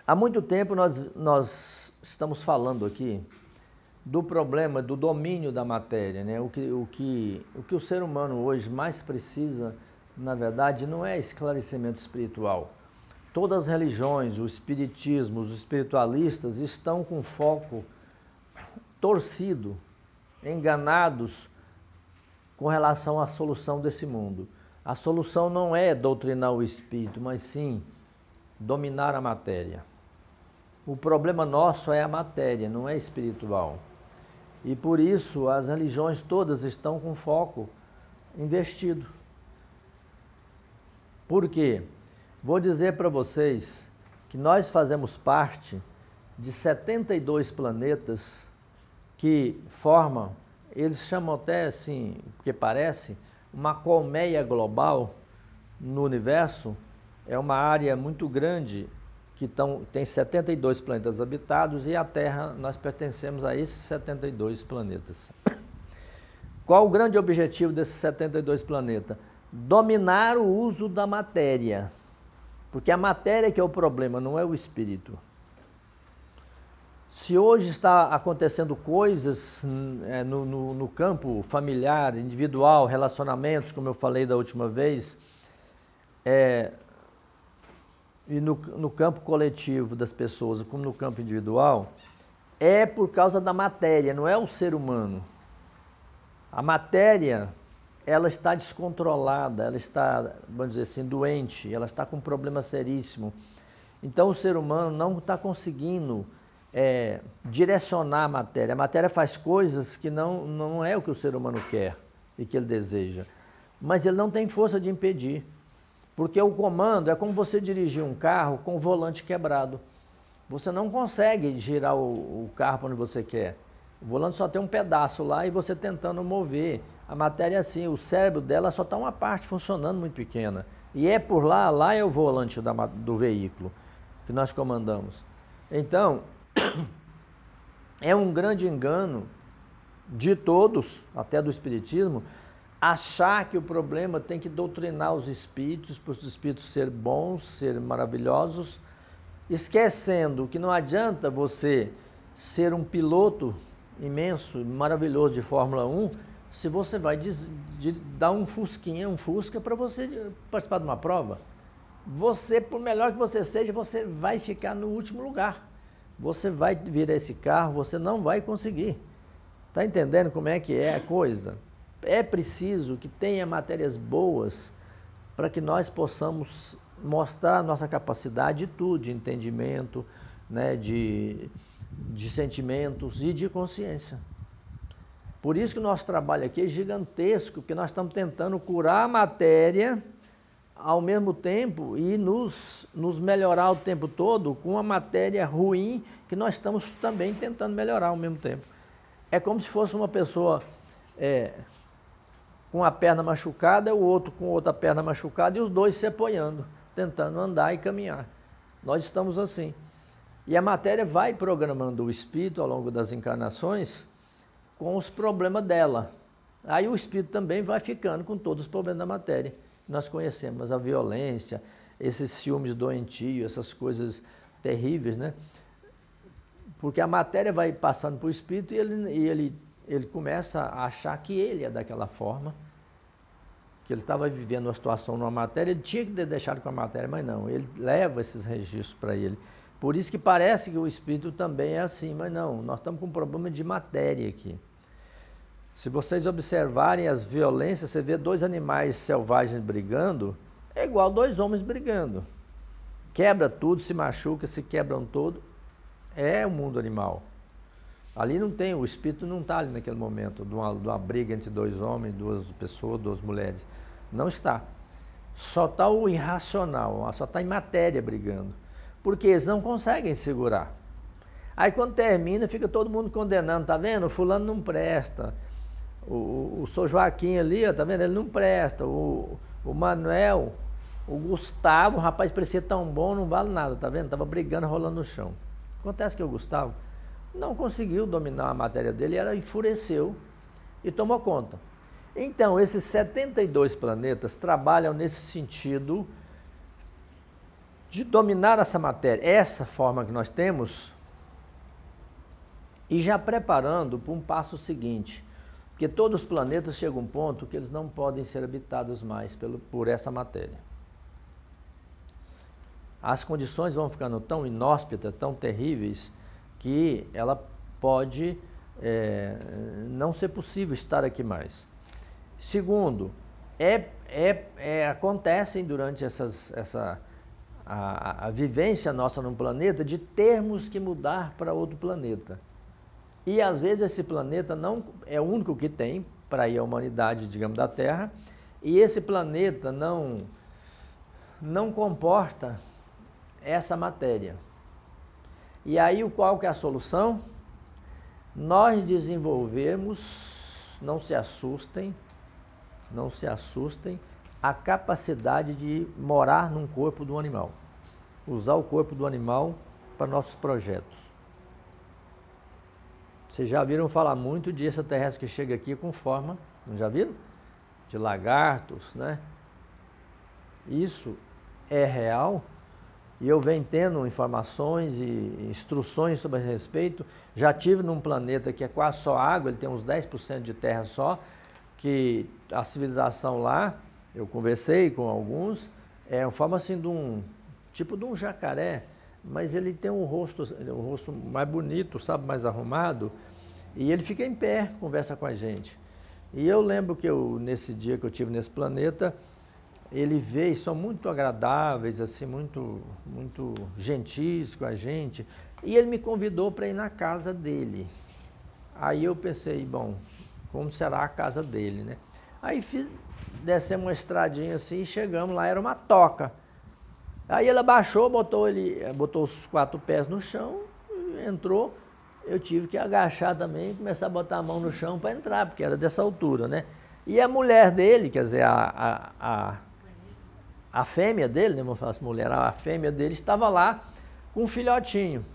Há muito tempo nós estamos falando aqui do problema do domínio da matéria, né? O que o ser humano hoje mais precisa, na verdade, não é esclarecimento espiritual. Todas as religiões, o espiritismo, os espiritualistas estão com foco torcido, enganados com relação à solução desse mundo. A solução não é doutrinar o espírito, mas sim dominar a matéria. O problema nosso é a matéria, não é espiritual. E por isso as religiões todas estão com foco investido. Por quê? Vou dizer para vocês que nós fazemos parte de 72 planetas que formam, eles chamam até assim, porque parece, uma colmeia global no universo. É uma área muito grande que tem 72 planetas habitados e a Terra, nós pertencemos a esses 72 planetas. Qual o grande objetivo desses 72 planetas? Dominar o uso da matéria. Porque a matéria que é o problema, não é o espírito. Se hoje está acontecendo coisas no campo familiar, individual, relacionamentos, como eu falei da última vez, e no campo coletivo das pessoas, como no campo individual, é por causa da matéria, não é o ser humano. A matéria, ela está descontrolada, ela está, vamos dizer assim, doente, ela está com um problema seríssimo. Então o ser humano não está conseguindo direcionar a matéria. A matéria faz coisas que não é o que o ser humano quer e que ele deseja. Mas ele não tem força de impedir. Porque o comando é como você dirigir um carro com o volante quebrado. Você não consegue girar o carro para onde você quer. O volante só tem um pedaço lá e você tentando mover. A matéria é assim, o cérebro dela só está uma parte funcionando muito pequena. E é por lá é o volante do veículo que nós comandamos. Então, é um grande engano de todos, até do espiritismo, achar que o problema tem que doutrinar os espíritos, para os espíritos serem bons, serem maravilhosos, esquecendo que não adianta você ser um piloto imenso, maravilhoso de Fórmula 1, se você vai dar um Fusca para você participar de uma prova. Você, por melhor que você seja, você vai ficar no último lugar. Você vai virar esse carro, você não vai conseguir. Está entendendo como é que é a coisa? É preciso que tenha matérias boas para que nós possamos mostrar a nossa capacidade de tudo, de entendimento, né, de sentimentos e de consciência. Por isso que o nosso trabalho aqui é gigantesco, porque nós estamos tentando curar a matéria ao mesmo tempo e nos melhorar o tempo todo com a matéria ruim que nós estamos também tentando melhorar ao mesmo tempo. É como se fosse uma pessoa com a perna machucada, o outro com outra perna machucada e os dois se apoiando, tentando andar e caminhar. Nós estamos assim. E a matéria vai programando o espírito ao longo das encarnações com os problemas dela. Aí o espírito também vai ficando com todos os problemas da matéria. Nós conhecemos a violência, esses ciúmes doentios, essas coisas terríveis, né? Porque a matéria vai passando para o espírito e ele começa a achar que ele é daquela forma, que ele estava vivendo uma situação numa matéria, ele tinha que ter deixado com a matéria, mas não, ele leva esses registros para ele. Por isso que parece que o espírito também é assim, mas não, nós estamos com um problema de matéria aqui. Se vocês observarem as violências, você vê dois animais selvagens brigando, é igual dois homens brigando. Quebra tudo, se machuca, se quebram todo, é o mundo animal. Ali não tem, o espírito não está ali naquele momento, de uma briga entre dois homens, duas pessoas, duas mulheres. Não está. Só está o irracional, só está em matéria brigando. Porque eles não conseguem segurar. Aí quando termina, fica todo mundo condenando, tá vendo? O fulano não presta. O Sr. Joaquim ali, ó, tá vendo? Ele não presta. O Manuel, o Gustavo, o rapaz parecia tão bom, não vale nada, tá vendo? Tava brigando, rolando no chão. Acontece que o Gustavo não conseguiu dominar a matéria dele, ela enfureceu e tomou conta. Então, esses 72 planetas trabalham nesse sentido de dominar essa matéria, essa forma que nós temos, e já preparando para um passo seguinte, porque todos os planetas chegam a um ponto que eles não podem ser habitados mais por essa matéria. As condições vão ficando tão inóspitas, tão terríveis, que ela pode não ser possível estar aqui mais. Segundo, acontecem durante a vivência nossa no planeta de termos que mudar para outro planeta. E às vezes esse planeta não é o único que tem para ir a humanidade, digamos, da Terra, e esse planeta não comporta essa matéria. E aí qual que é a solução? Nós desenvolvemos, não se assustem, a capacidade de morar num corpo do animal. Usar o corpo do animal para nossos projetos. Vocês já viram falar muito de extraterrestre que chega aqui com forma, não já viram? De lagartos, né? Isso é real e eu venho tendo informações e instruções sobre esse respeito. Já tive num planeta que é quase só água, ele tem uns 10% de terra só, que a civilização lá, eu conversei com alguns, é uma forma assim de tipo de um jacaré, mas ele tem um rosto mais bonito, sabe, mais arrumado, e ele fica em pé, conversa com a gente. E eu lembro que nesse dia que eu tive nesse planeta, ele veio, são muito agradáveis, assim, muito gentis com a gente, e ele me convidou para ir na casa dele. Aí eu pensei, bom, como será a casa dele, né? Aí descemos uma estradinha assim e chegamos lá, era uma toca. Aí ele abaixou, botou os 4 pés no chão, entrou. Eu tive que agachar também e começar a botar a mão no chão para entrar, porque era dessa altura, né? E a mulher dele, quer dizer, a fêmea dele, né? Vamos falar assim, mulher, a fêmea dele estava lá com um filhotinho.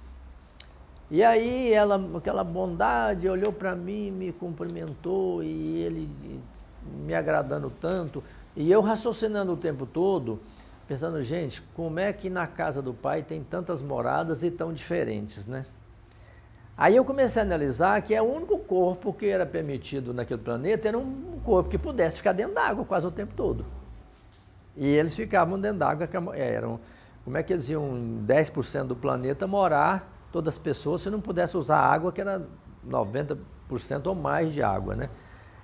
E aí ela, aquela bondade, olhou para mim, me cumprimentou e ele me agradando tanto. E eu raciocinando o tempo todo, pensando, gente, como é que na casa do pai tem tantas moradas e tão diferentes, né? Aí eu comecei a analisar que o único corpo que era permitido naquele planeta era um corpo que pudesse ficar dentro d'água quase o tempo todo. E eles ficavam dentro d'água, como é que eles iam em 10% do planeta morar, todas as pessoas, se não pudesse usar água, que era 90% ou mais de água, né?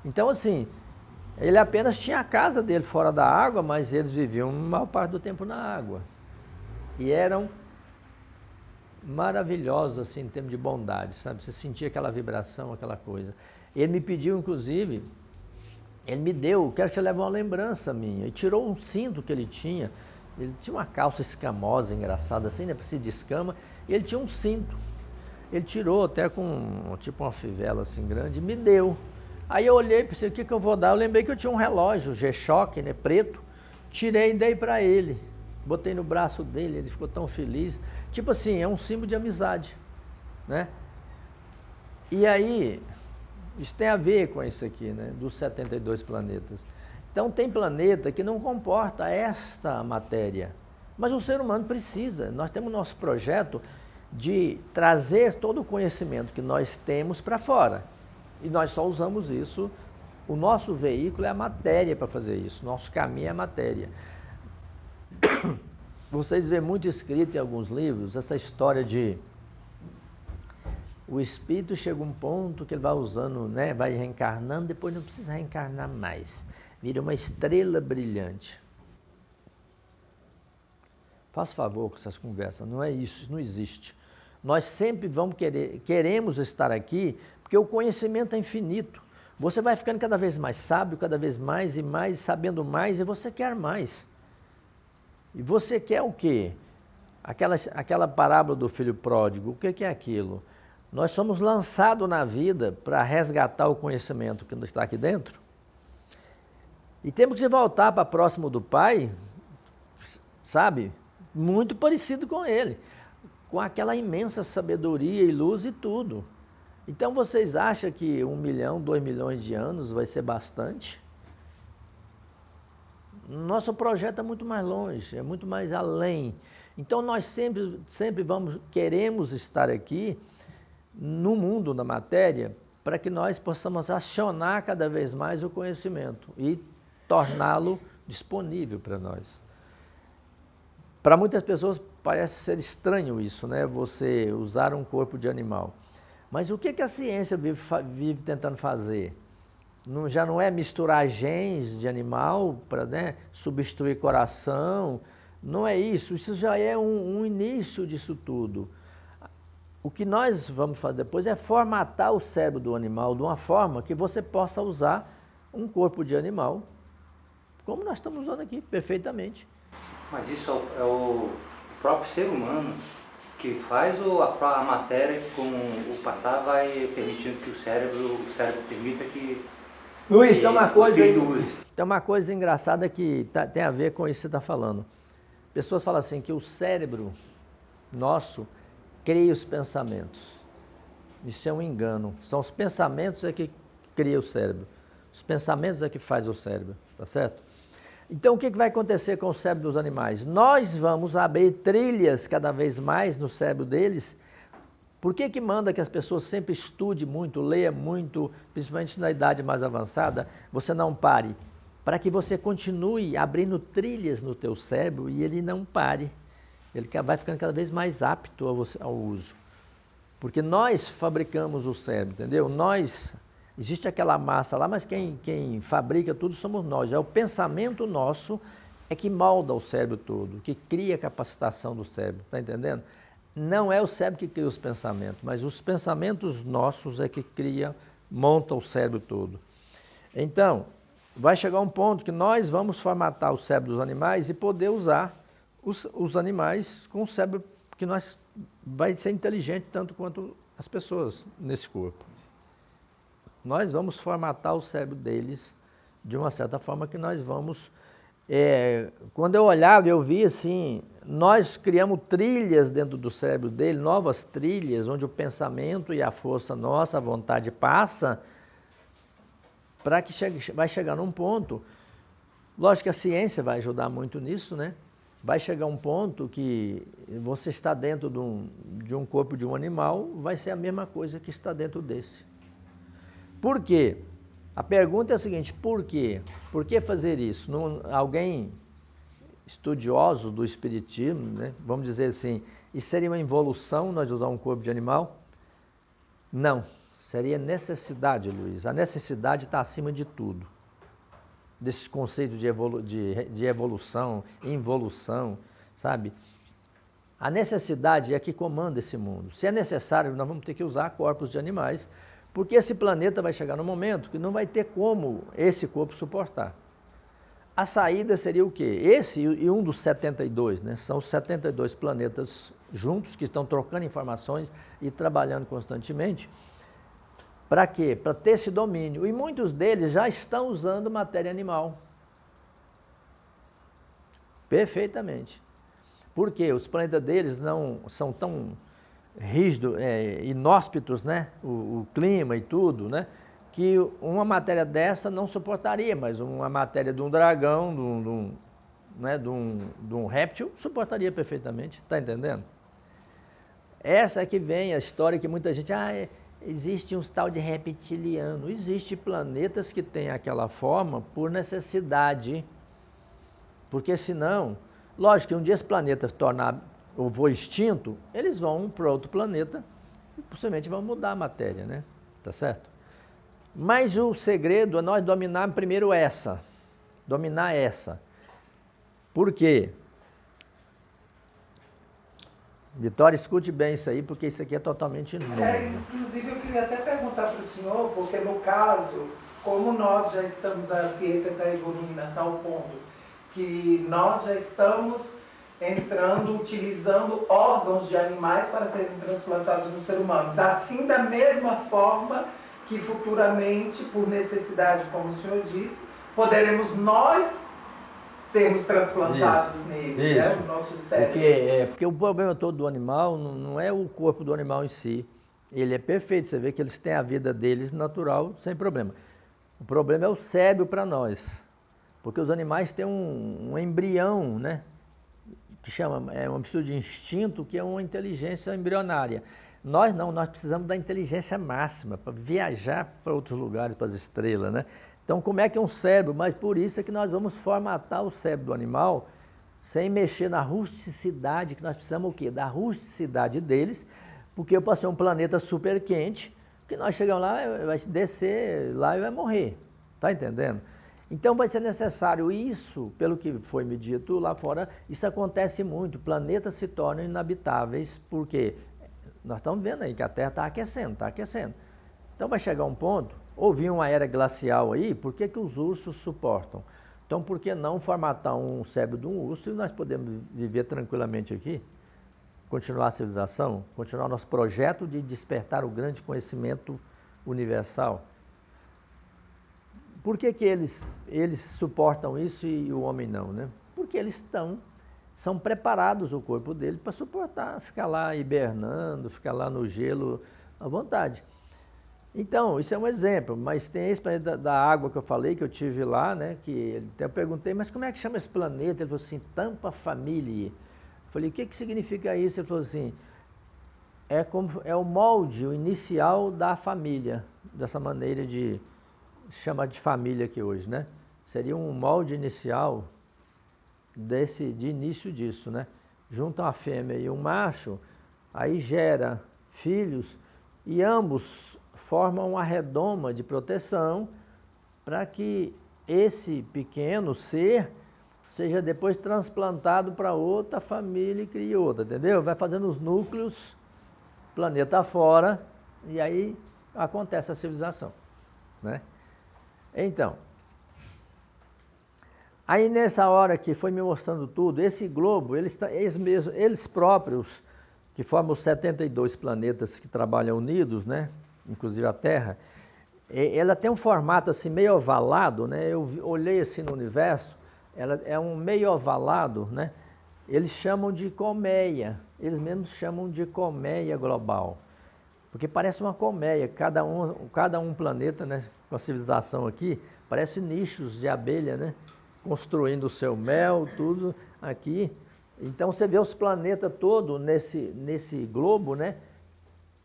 Então, assim, ele apenas tinha a casa dele fora da água, mas eles viviam a maior parte do tempo na água. E eram maravilhosos, assim, em termos de bondade, sabe? Você sentia aquela vibração, aquela coisa. Ele me pediu, inclusive, ele me deu, quero te levar uma lembrança minha, e tirou um cinto que ele tinha uma calça escamosa, engraçada assim, né, precisa de escama, e ele tinha um cinto. Ele tirou até com tipo uma fivela assim grande e me deu. Aí eu olhei e pensei, o que eu vou dar? Eu lembrei que eu tinha um relógio G-Shock, né, preto, tirei e dei para ele. Botei no braço dele, ele ficou tão feliz. Tipo assim, é um símbolo de amizade, né? E aí, isso tem a ver com isso aqui, né, dos 72 planetas. Então tem planeta que não comporta esta matéria, mas o ser humano precisa. Nós temos nosso projeto de trazer todo o conhecimento que nós temos para fora. E nós só usamos isso, o nosso veículo é a matéria para fazer isso, nosso caminho é a matéria. Vocês veem muito escrito em alguns livros essa história de o espírito chega a um ponto que ele vai usando, né, vai reencarnando, depois não precisa reencarnar mais. Vira uma estrela brilhante. Faz favor com essas conversas, não é isso, isso não existe. Nós sempre queremos estar aqui, porque o conhecimento é infinito. Você vai ficando cada vez mais sábio, cada vez mais e mais, sabendo mais, e você quer mais. E você quer o quê? Aquela parábola do filho pródigo, o que é aquilo? Nós somos lançados na vida para resgatar o conhecimento que está aqui dentro. E temos que voltar para próximo do Pai, sabe? Muito parecido com Ele, com aquela imensa sabedoria e luz e tudo. Então vocês acham que 1 milhão, 2 milhões de anos vai ser bastante? Nosso projeto é muito mais longe, é muito mais além. Então nós sempre queremos estar aqui no mundo da matéria para que nós possamos acionar cada vez mais o conhecimento e torná-lo disponível para nós. Para muitas pessoas parece ser estranho isso, né? Você usar um corpo de animal. Mas o que a ciência vive tentando fazer? Já não é misturar genes de animal para, né, substituir coração, não é isso, isso já é um início disso tudo. O que nós vamos fazer depois é formatar o cérebro do animal de uma forma que você possa usar um corpo de animal, como nós estamos usando aqui, perfeitamente. Mas isso é o próprio ser humano que faz ou a matéria que com o passar vai permitindo que o cérebro permita que Luiz, tem uma coisa engraçada que tem a ver com isso que você está falando. Pessoas falam assim que o cérebro nosso cria os pensamentos. Isso é um engano. São os pensamentos que criam o cérebro. Os pensamentos que fazem o cérebro, tá certo? Então o que vai acontecer com o cérebro dos animais? Nós vamos abrir trilhas cada vez mais no cérebro deles. Por que manda que as pessoas sempre estudem muito, leia muito, principalmente na idade mais avançada, você não pare? Para que você continue abrindo trilhas no teu cérebro e ele não pare. Ele vai ficando cada vez mais apto ao uso. Porque nós fabricamos o cérebro, entendeu? Existe aquela massa lá, mas quem fabrica tudo somos nós. É o pensamento nosso que molda o cérebro todo, que cria a capacitação do cérebro, está entendendo? Não é o cérebro que cria os pensamentos, mas os pensamentos nossos que montam o cérebro todo. Então, vai chegar um ponto que nós vamos formatar o cérebro dos animais e poder usar os animais com o cérebro que vai ser inteligente tanto quanto as pessoas nesse corpo. Nós vamos formatar o cérebro deles de uma certa forma que nós vamos... quando eu olhava, eu vi assim, nós criamos trilhas dentro do cérebro dele, novas trilhas, onde o pensamento e a força nossa, a vontade passa, para que vai chegar num ponto, lógico que a ciência vai ajudar muito nisso, né? Vai chegar um ponto que você está dentro de um corpo de um animal, vai ser a mesma coisa que está dentro desse. Por quê? A pergunta é a seguinte, por quê? Por que fazer isso? Alguém estudioso do espiritismo, né? Vamos dizer assim, isso seria uma involução nós usar um corpo de animal? Não, seria necessidade, Luiz. A necessidade está acima de tudo. Desses conceitos de evolução, involução, sabe? A necessidade é que comanda esse mundo. Se é necessário, nós vamos ter que usar corpos de animais, porque esse planeta vai chegar num momento que não vai ter como esse corpo suportar. A saída seria o quê? Esse e um dos 72, né? São os 72 planetas juntos que estão trocando informações e trabalhando constantemente. Para quê? Para ter esse domínio. E muitos deles já estão usando matéria animal. Perfeitamente. Por quê? Os planetas deles não são tão rígidos, inóspitos, né? O clima e tudo, né? Que uma matéria dessa não suportaria, mas uma matéria de um dragão, de um réptil, suportaria perfeitamente, está entendendo? Essa é que vem a história que muita gente, existe um tal de reptiliano. Existem planetas que têm aquela forma por necessidade, porque senão, lógico que um dia esse planeta tornar ou for extinto, eles vão para outro planeta e possivelmente vão mudar a matéria, né? Tá certo? Mas o segredo é nós dominarmos primeiro dominar essa. Por quê? Vitória, escute bem isso aí, porque isso aqui é totalmente novo. Inclusive, eu queria até perguntar para o senhor, porque no caso, como nós já estamos, a ciência está evoluindo a tal ponto, que nós já estamos utilizando órgãos de animais para serem transplantados nos seres humanos. Assim, da mesma forma que futuramente, por necessidade, como o senhor disse, poderemos nós sermos transplantados nele, né? O nosso cérebro. Porque o problema todo do animal não é o corpo do animal em si. Ele é perfeito, você vê que eles têm a vida deles natural, sem problema. O problema é o cérebro para nós. Porque os animais têm um embrião, né? que chama, é uma mistura de instinto, que é uma inteligência embrionária. Nós não, nós precisamos da inteligência máxima para viajar para outros lugares, para as estrelas, né? Então, como é que é um cérebro? Mas por isso é que nós vamos formatar o cérebro do animal sem mexer na rusticidade, que nós precisamos o quê? Da rusticidade deles, porque eu passei um planeta super quente, que nós chegamos lá, vai descer lá e vai morrer. Está entendendo? Então vai ser necessário isso, pelo que foi me dito lá fora, isso acontece muito, planetas se tornam inabitáveis, porque nós estamos vendo aí que a Terra está aquecendo, está aquecendo. Então vai chegar um ponto, houve uma era glacial aí, por que os ursos suportam? Então por que não formatar um cérebro de um urso e nós podemos viver tranquilamente aqui? Continuar a civilização, continuar nosso projeto de despertar o grande conhecimento universal. Por que eles suportam isso e o homem não, né? Porque eles são preparados, o corpo dele, para suportar, ficar lá hibernando, ficar lá no gelo à vontade. Então, isso é um exemplo, mas tem esse planeta da água que eu falei, que eu tive lá, né? Que até eu perguntei, mas como é que chama esse planeta? Ele falou assim, Tampa Familiae. Eu falei, o que significa isso? Ele falou assim, é o molde, o inicial da família, dessa maneira de chamar de família aqui hoje, né? Seria um molde inicial de início disso, né? Junta uma fêmea e um macho, aí gera filhos e ambos formam uma redoma de proteção para que esse pequeno ser seja depois transplantado para outra família e cria outra, entendeu? Vai fazendo os núcleos planeta fora e aí acontece a civilização, né? Então, aí nessa hora que foi me mostrando tudo, esse globo, eles próprios, que formam os 72 planetas que trabalham unidos, né? Inclusive a Terra, ela tem um formato assim meio ovalado, né? Eu olhei assim no universo, ela é um meio ovalado, né? Eles chamam de colmeia, eles mesmos chamam de colmeia global, porque parece uma colmeia, cada um planeta, né? Com a civilização aqui, parece nichos de abelha, né? Construindo o seu mel, tudo aqui. Então você vê os planetas todos nesse globo, né?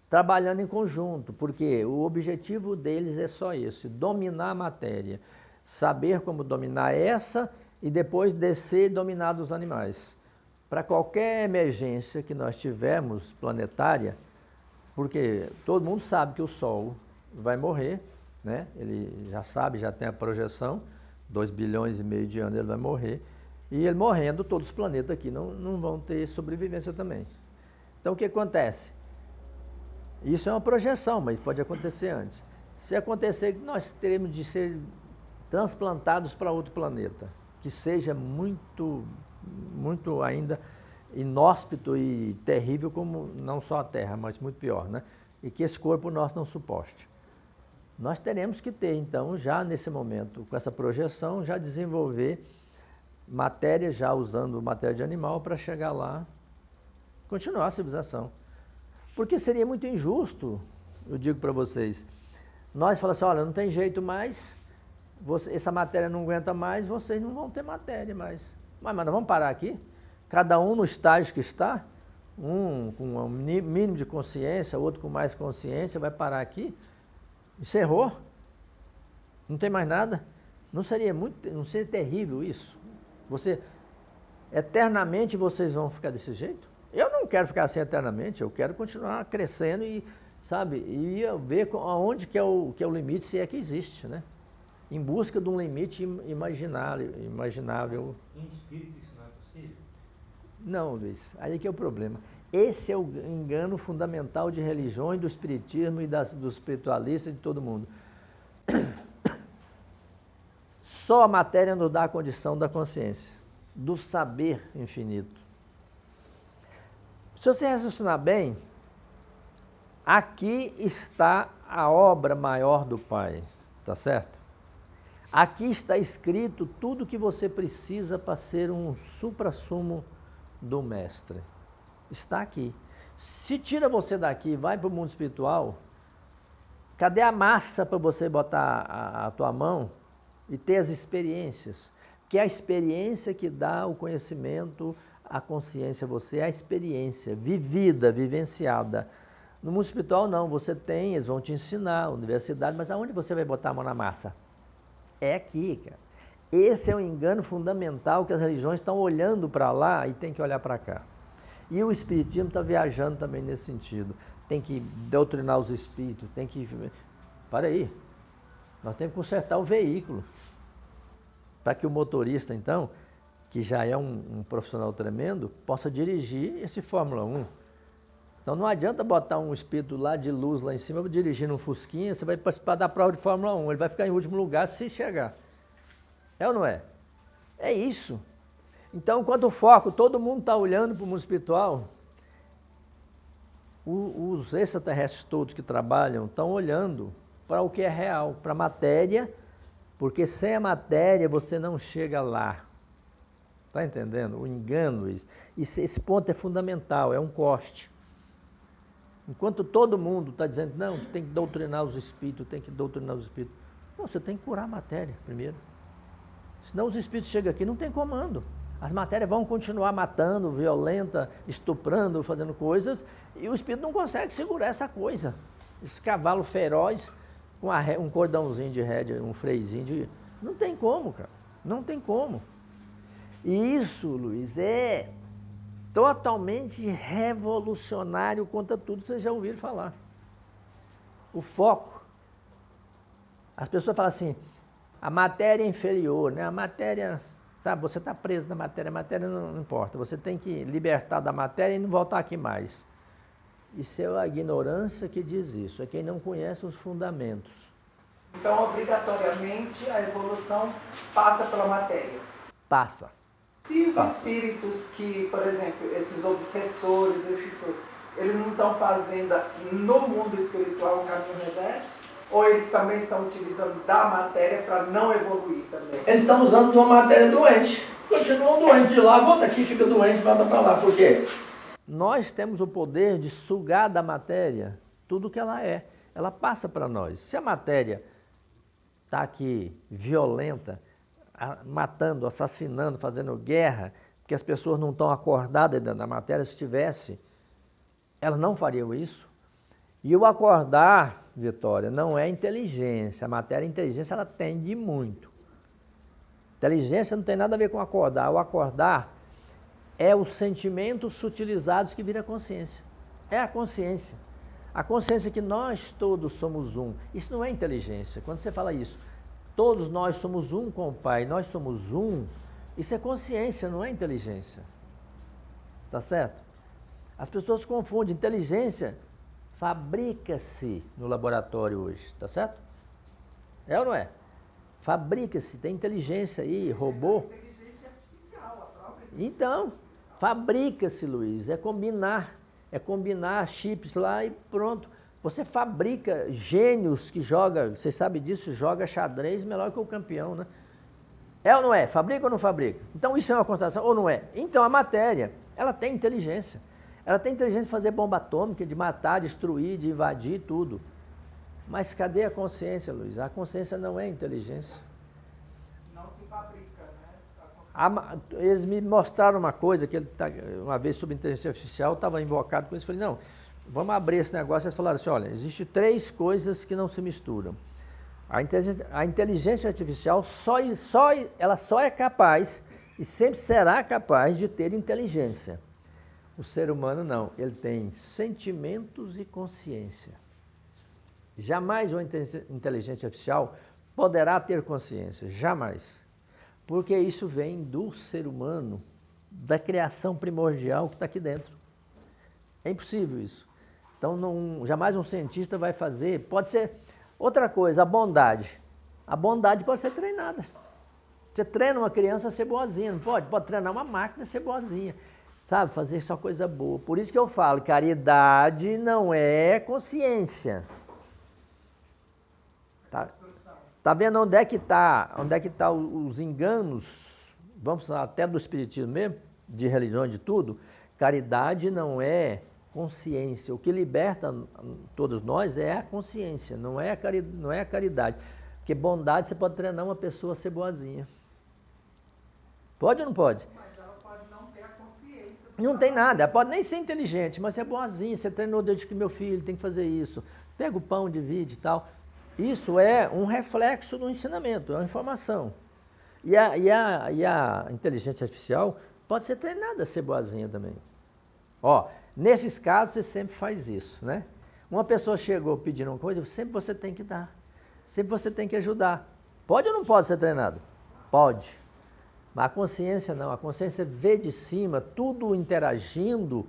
Trabalhando em conjunto, porque o objetivo deles é só esse, dominar a matéria, saber como dominar essa e depois descer e dominar dos animais. Para qualquer emergência que nós tivermos planetária, porque todo mundo sabe que o Sol vai morrer, né? Ele já sabe, já tem a projeção, 2,5 bilhões de anos ele vai morrer, e ele morrendo, todos os planetas aqui não vão ter sobrevivência também. Então o que acontece? Isso é uma projeção, mas pode acontecer antes. Se acontecer, nós teremos de ser transplantados para outro planeta, que seja muito ainda inóspito e terrível como não só a Terra, mas muito pior, né? E que esse corpo nosso não suporte. Nós teremos que ter, então, já nesse momento, com essa projeção, já desenvolver matéria, já usando matéria de animal, para chegar lá, continuar a civilização. Porque seria muito injusto, eu digo para vocês, nós falamos assim, olha, não tem jeito mais, essa matéria não aguenta mais, vocês não vão ter matéria mais. Mas nós vamos parar aqui? Cada um no estágio que está, um com um mínimo de consciência, outro com mais consciência, vai parar aqui? Encerrou? Não tem mais nada? Não seria terrível isso? Eternamente vocês vão ficar desse jeito? Eu não quero ficar assim eternamente, eu quero continuar crescendo e, sabe, e ver aonde que é o limite, se é que existe, né? Em busca de um limite imaginável. Em espírito isso não é possível? Não, Luiz, aí que é o problema. Esse é o engano fundamental de religiões, do espiritismo e dos espiritualistas e de todo mundo. Só a matéria nos dá a condição da consciência, do saber infinito. Se você raciocinar bem, aqui está a obra maior do Pai, tá certo? Aqui está escrito tudo o que você precisa para ser um suprassumo do Mestre. Está aqui. Se tira você daqui e vai para o mundo espiritual, cadê a massa para você botar a tua mão e ter as experiências? Que é a experiência que dá o conhecimento, a consciência, você é a experiência vivida, vivenciada. No mundo espiritual não, você tem, eles vão te ensinar, universidade, mas aonde você vai botar a mão na massa? É aqui, cara. Esse é um engano fundamental que as religiões estão olhando para lá e tem que olhar para cá. E o espiritismo está viajando também nesse sentido. Tem que doutrinar os espíritos, tem que... Para aí, nós temos que consertar o veículo. Para que o motorista, então, que já é um profissional tremendo, possa dirigir esse Fórmula 1. Então não adianta botar um espírito lá de luz lá em cima, dirigindo um Fusquinha, você vai participar da prova de Fórmula 1, ele vai ficar em último lugar se chegar. É ou não é? É isso. Então, enquanto o foco, todo mundo está olhando para o mundo espiritual, os extraterrestres todos que trabalham estão olhando para o que é real, para a matéria, porque sem a matéria você não chega lá. Está entendendo? O engano, esse ponto é fundamental, é um corte. Enquanto todo mundo está dizendo, não, tem que doutrinar os espíritos, tem que doutrinar os espíritos. Não, você tem que curar a matéria primeiro. Senão os espíritos chegam aqui e não tem comando. As matérias vão continuar matando, violenta, estuprando, fazendo coisas, e o espírito não consegue segurar essa coisa. Esse cavalo feroz, com um cordãozinho de rédea, um freiozinho de... Não tem como, cara. Não tem como. E isso, Luiz, é totalmente revolucionário contra tudo que vocês já ouviram falar. O foco. As pessoas falam assim, a matéria é inferior, né? A matéria, sabe, você está preso na matéria, a matéria não importa. Você tem que libertar da matéria e não voltar aqui mais. Isso é a ignorância que diz isso, é quem não conhece os fundamentos. Então, obrigatoriamente, a evolução passa pela matéria. Passa. E os espíritos que, por exemplo, esses obsessores, eles não estão fazendo no mundo espiritual um caminho reverso? Ou eles também estão utilizando da matéria para não evoluir também? Eles estão usando de uma matéria doente. Continuam doentes de lá, volta aqui, fica doente, volta para lá. Por quê? Nós temos o poder de sugar da matéria tudo que ela é. Ela passa para nós. Se a matéria está aqui violenta, matando, assassinando, fazendo guerra, porque as pessoas não estão acordadas dentro da matéria, se tivesse, elas não fariam isso. E o acordar, Vitória, não é inteligência. A matéria, a inteligência, ela tende muito. Inteligência não tem nada a ver com acordar. O acordar é os sentimentos sutilizados que viram a consciência. É a consciência. A consciência que nós todos somos um. Isso não é inteligência. Quando você fala isso, todos nós somos um com o Pai, nós somos um, isso é consciência, não é inteligência. Tá certo? As pessoas confundem. Inteligência fabrica-se no laboratório hoje, tá certo? É ou não é? Fabrica-se, tem inteligência aí, robô. Inteligência artificial, a própria. Então, fabrica-se, Luiz, é combinar chips lá e pronto. Você fabrica gênios que jogam, você sabe disso, joga xadrez melhor que o campeão, né? É ou não é? Fabrica ou não fabrica? Então isso é uma constatação ou não é? Então a matéria, ela tem inteligência. Ela tem inteligência de fazer bomba atômica, de matar, destruir, de invadir, tudo. Mas cadê a consciência, Luiz? A consciência não é inteligência. Não se fabrica, né? Eles me mostraram uma coisa, que uma vez sobre inteligência artificial, eu estava invocado com isso, falei, não, vamos abrir esse negócio. Eles falaram assim, olha, existem 3 coisas que não se misturam. A inteligência artificial ela só é capaz e sempre será capaz de ter inteligência. O ser humano não, ele tem sentimentos e consciência. Jamais uma inteligência artificial poderá ter consciência, jamais. Porque isso vem do ser humano, da criação primordial que está aqui dentro. É impossível isso. Então, jamais um cientista vai fazer, pode ser outra coisa, a bondade. A bondade pode ser treinada. Você treina uma criança a ser boazinha, não pode? Pode treinar uma máquina a ser boazinha. Sabe, fazer só coisa boa. Por isso que eu falo, caridade não é consciência. Tá vendo onde é que tá os enganos, vamos falar até do espiritismo mesmo, de religião, de tudo? Caridade não é consciência. O que liberta todos nós é a consciência, não é a caridade. Porque bondade você pode treinar uma pessoa a ser boazinha. Pode ou não pode? Mas ela pode não ter a consciência Não tem nada, ela pode nem ser inteligente, mas você é boazinha, você treinou desde que meu filho tem que fazer isso, pega o pão, divide e tal. Isso é um reflexo do ensinamento, é uma informação. E a inteligência artificial pode ser treinada a ser boazinha também. Ó, nesses casos você sempre faz isso, né? Uma pessoa chegou pedindo uma coisa, sempre você tem que dar. Sempre você tem que ajudar. Pode ou não pode ser treinado? Pode. Mas a consciência não. A consciência vê de cima tudo interagindo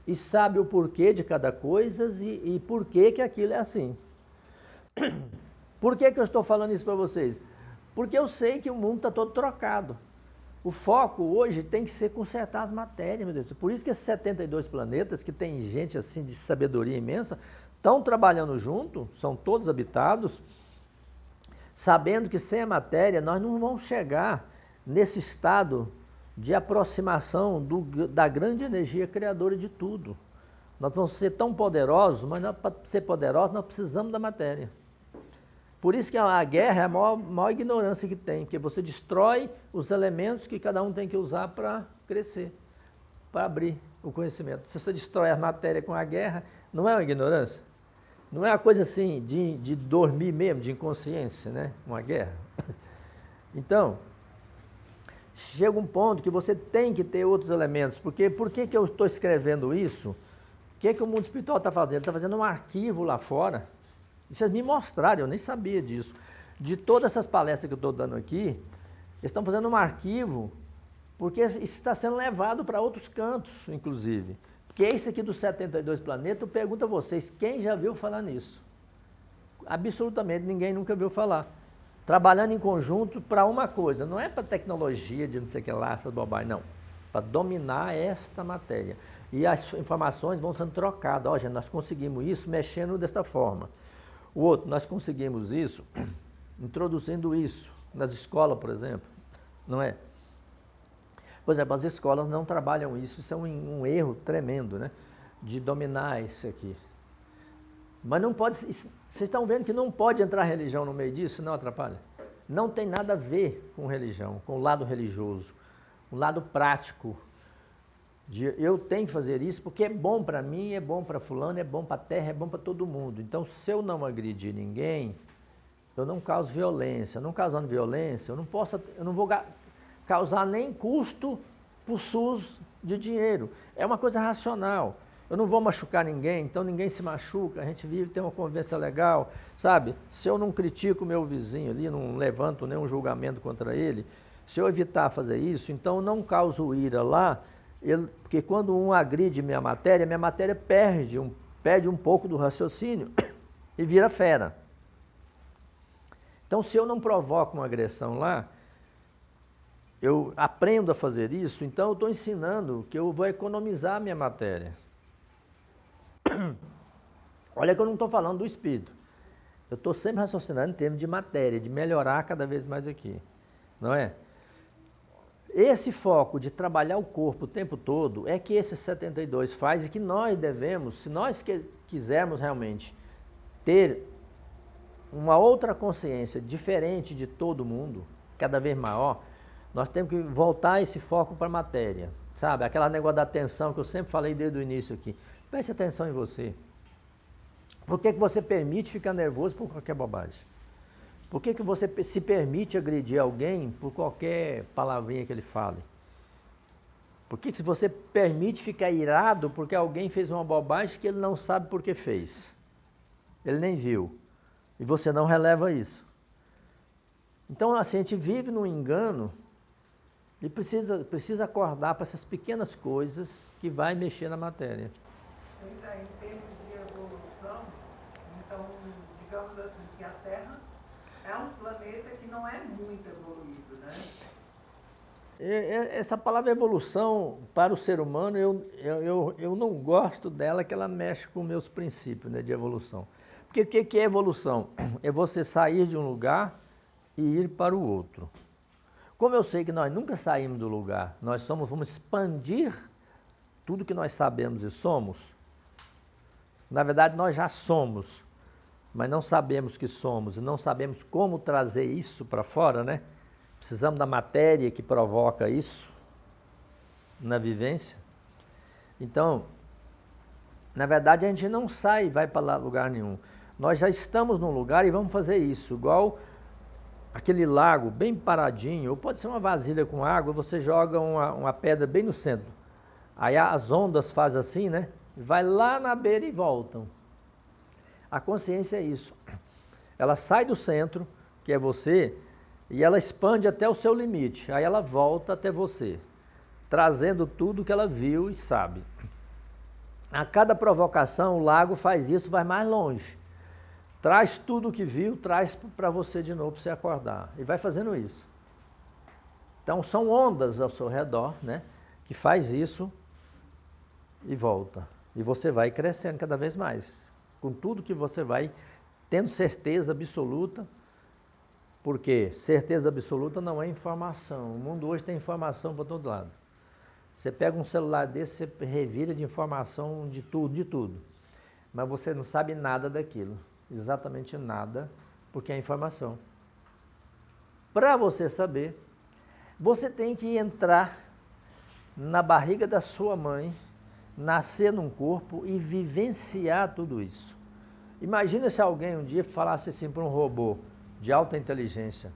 e sabe o porquê de cada coisa e por que aquilo é assim. Por que eu estou falando isso para vocês? Porque eu sei que o mundo está todo trocado. O foco hoje tem que ser consertar as matérias, meu Deus. Por isso que esses 72 planetas, que tem gente assim de sabedoria imensa, estão trabalhando junto, são todos habitados, sabendo que sem a matéria nós não vamos chegar nesse estado de aproximação da grande energia criadora de tudo. Nós vamos ser tão poderosos, mas para ser poderosos nós precisamos da matéria. Por isso que a guerra é a maior ignorância que tem, porque você destrói os elementos que cada um tem que usar para crescer, para abrir o conhecimento. Se você destrói a matéria com a guerra, não é uma ignorância? Não é uma coisa assim de dormir mesmo, de inconsciência, né? Uma guerra. Então, chega um ponto que você tem que ter outros elementos. Porque por que eu estou escrevendo isso? O que o mundo espiritual está fazendo? Ele está fazendo um arquivo lá fora. E vocês me mostraram, eu nem sabia disso. De todas essas palestras que eu estou dando aqui, eles estão fazendo um arquivo, porque isso está sendo levado para outros cantos, inclusive. Porque esse aqui dos 72 planetas, eu pergunto a vocês, quem já viu falar nisso? Absolutamente ninguém nunca viu falar. Trabalhando em conjunto para uma coisa, não é para tecnologia de não sei o que lá, essas bobagens, não. Para dominar esta matéria. E as informações vão sendo trocadas. Ó, gente, nós conseguimos isso mexendo desta forma. O outro, nós conseguimos isso introduzindo isso nas escolas, por exemplo, não é? Por exemplo, as escolas não trabalham isso é um erro tremendo, né? De dominar isso aqui. Mas não pode, vocês estão vendo que não pode entrar religião no meio disso, não atrapalha? Não tem nada a ver com religião, com o lado religioso, o lado prático. Eu tenho que fazer isso porque é bom para mim, é bom para fulano, é bom para a terra, é bom para todo mundo. Então, se eu não agredir ninguém, eu não causo violência. Não causando violência, eu não vou causar nem custo para o SUS de dinheiro. É uma coisa racional. Eu não vou machucar ninguém, então ninguém se machuca, a gente vive, tem uma convivência legal, sabe? Se eu não critico o meu vizinho ali, não levanto nenhum julgamento contra ele, se eu evitar fazer isso, então eu não causo ira lá, porque quando um agride minha matéria perde um pouco do raciocínio e vira fera. Então, se eu não provoco uma agressão lá, eu aprendo a fazer isso, então eu estou ensinando que eu vou economizar a minha matéria. Olha que eu não estou falando do espírito. Eu estou sempre raciocinando em termos de matéria, de melhorar cada vez mais aqui. Não é? Esse foco de trabalhar o corpo o tempo todo é que esses 72 faz e que nós devemos, se nós quisermos realmente ter uma outra consciência diferente de todo mundo, cada vez maior, nós temos que voltar esse foco para a matéria, sabe? Aquela negócio da atenção que eu sempre falei desde o início aqui. Preste atenção em você. Por que você permite ficar nervoso por qualquer bobagem? Por que você se permite agredir alguém por qualquer palavrinha que ele fale? Por que você permite ficar irado porque alguém fez uma bobagem que ele não sabe por que fez? Ele nem viu. E você não releva isso. Então, assim, a gente vive num engano e precisa acordar para essas pequenas coisas que vai mexer na matéria. Pois é, em termos de evolução, então, digamos assim, que a Terra é um planeta que não é muito evoluído, né? Essa palavra evolução, para o ser humano, eu não gosto dela, que ela mexe com meus princípios, né, de evolução. Porque o que é evolução? É você sair de um lugar e ir para o outro. Como eu sei que nós nunca saímos do lugar, vamos expandir tudo que nós sabemos e somos. Na verdade, nós já somos, mas não sabemos que somos e não sabemos como trazer isso para fora, né? Precisamos da matéria que provoca isso na vivência. Então, na verdade, a gente não sai e vai para lugar nenhum. Nós já estamos num lugar e vamos fazer isso, igual aquele lago bem paradinho, ou pode ser uma vasilha com água, você joga uma pedra bem no centro. Aí as ondas fazem assim, né? Vai lá na beira e voltam. A consciência é isso. Ela sai do centro, que é você, e ela expande até o seu limite. Aí ela volta até você, trazendo tudo que ela viu e sabe. A cada provocação, o lago faz isso, vai mais longe. Traz tudo o que viu, traz para você de novo, para você acordar. E vai fazendo isso. Então são ondas ao seu redor, né? Que faz isso e volta. E você vai crescendo cada vez mais. Com tudo que você vai tendo certeza absoluta. Porque certeza absoluta não é informação. O mundo hoje tem informação para todo lado. Você pega um celular desse, você revira de informação de tudo. Mas você não sabe nada daquilo. Exatamente nada, porque é informação. Para você saber, você tem que entrar na barriga da sua mãe, nascer num corpo e vivenciar tudo isso. Imagina se alguém um dia falasse assim para um robô de alta inteligência: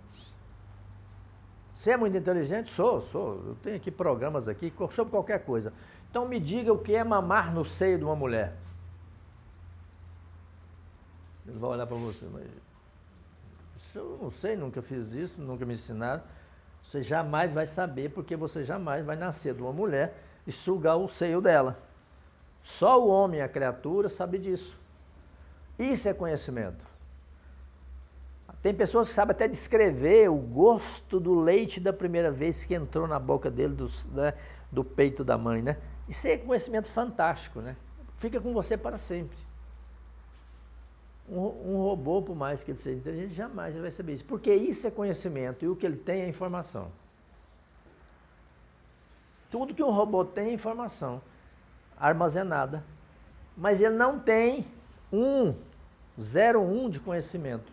você é muito inteligente? Sou. Eu tenho aqui programas aqui sobre qualquer coisa. Então me diga o que é mamar no seio de uma mulher. Ele vai olhar para você, mas eu não sei, nunca fiz isso, nunca me ensinaram. Você jamais vai saber, porque você jamais vai nascer de uma mulher e sugar o seio dela. Só o homem, a criatura, sabe disso. Isso é conhecimento. Tem pessoas que sabem até descrever o gosto do leite da primeira vez que entrou na boca dele, do peito da mãe, né? Isso é conhecimento fantástico, né? Fica com você para sempre. Um robô, por mais que ele seja inteligente, jamais ele vai saber isso. Porque isso é conhecimento e o que ele tem é informação. Tudo que um robô tem é informação armazenada. Mas ele não tem 0,1 de conhecimento.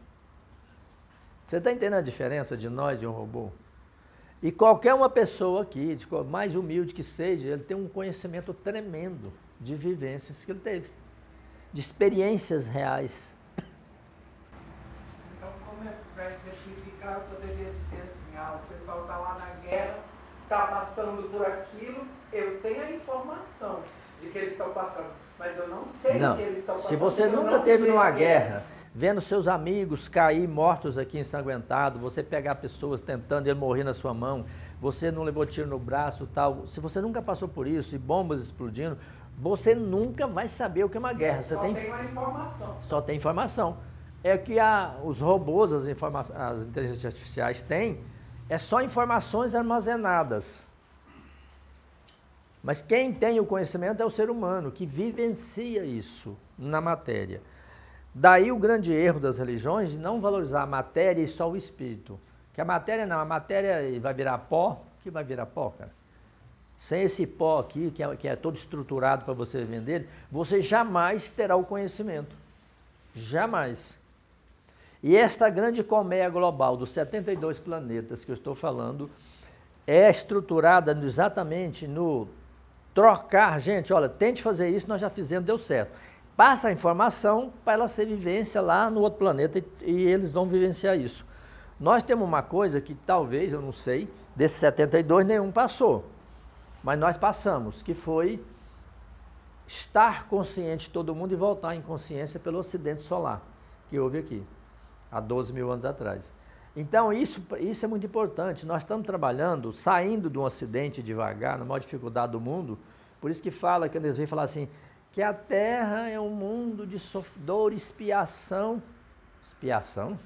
Você está entendendo a diferença de nós e de um robô? E qualquer uma pessoa aqui, mais humilde que seja, ele tem um conhecimento tremendo de vivências que ele teve, de experiências reais. Então, como é que vai exemplificar, eu poderia dizer assim: o pessoal está lá na guerra, está passando por aquilo, eu tenho a informação de que eles estão passando, mas eu não sei o que eles estão passando. Se você nunca teve numa guerra, vendo seus amigos cair mortos aqui ensanguentados, você pegar pessoas tentando ele morrer na sua mão, você não levou tiro no braço, tal. Se você nunca passou por isso e bombas explodindo, você nunca vai saber o que é uma guerra. Você tem uma informação. Só tem informação. É que os robôs, as inteligências artificiais têm, é só informações armazenadas. Mas quem tem o conhecimento é o ser humano, que vivencia isso na matéria. Daí o grande erro das religiões de não valorizar a matéria e só o espírito. Que a matéria não, a matéria vai virar pó, que vai virar pó, cara. Sem esse pó aqui, que é todo estruturado para você vender, você jamais terá o conhecimento. Jamais. E esta grande colmeia global dos 72 planetas que eu estou falando é estruturada exatamente no trocar. Gente, olha, tente fazer isso, nós já fizemos, deu certo. Passa a informação para ela ser vivência lá no outro planeta e eles vão vivenciar isso. Nós temos uma coisa que talvez, eu não sei, desses 72 nenhum passou, mas nós passamos, que foi estar consciente todo mundo e voltar em consciência pelo ocidente solar, que houve aqui, há 12 mil anos atrás. Então isso é muito importante, nós estamos trabalhando, saindo de um acidente devagar, na maior dificuldade do mundo, por isso que fala, que eles vêm falar assim, que a Terra é um mundo de dor e expiação. Expiação?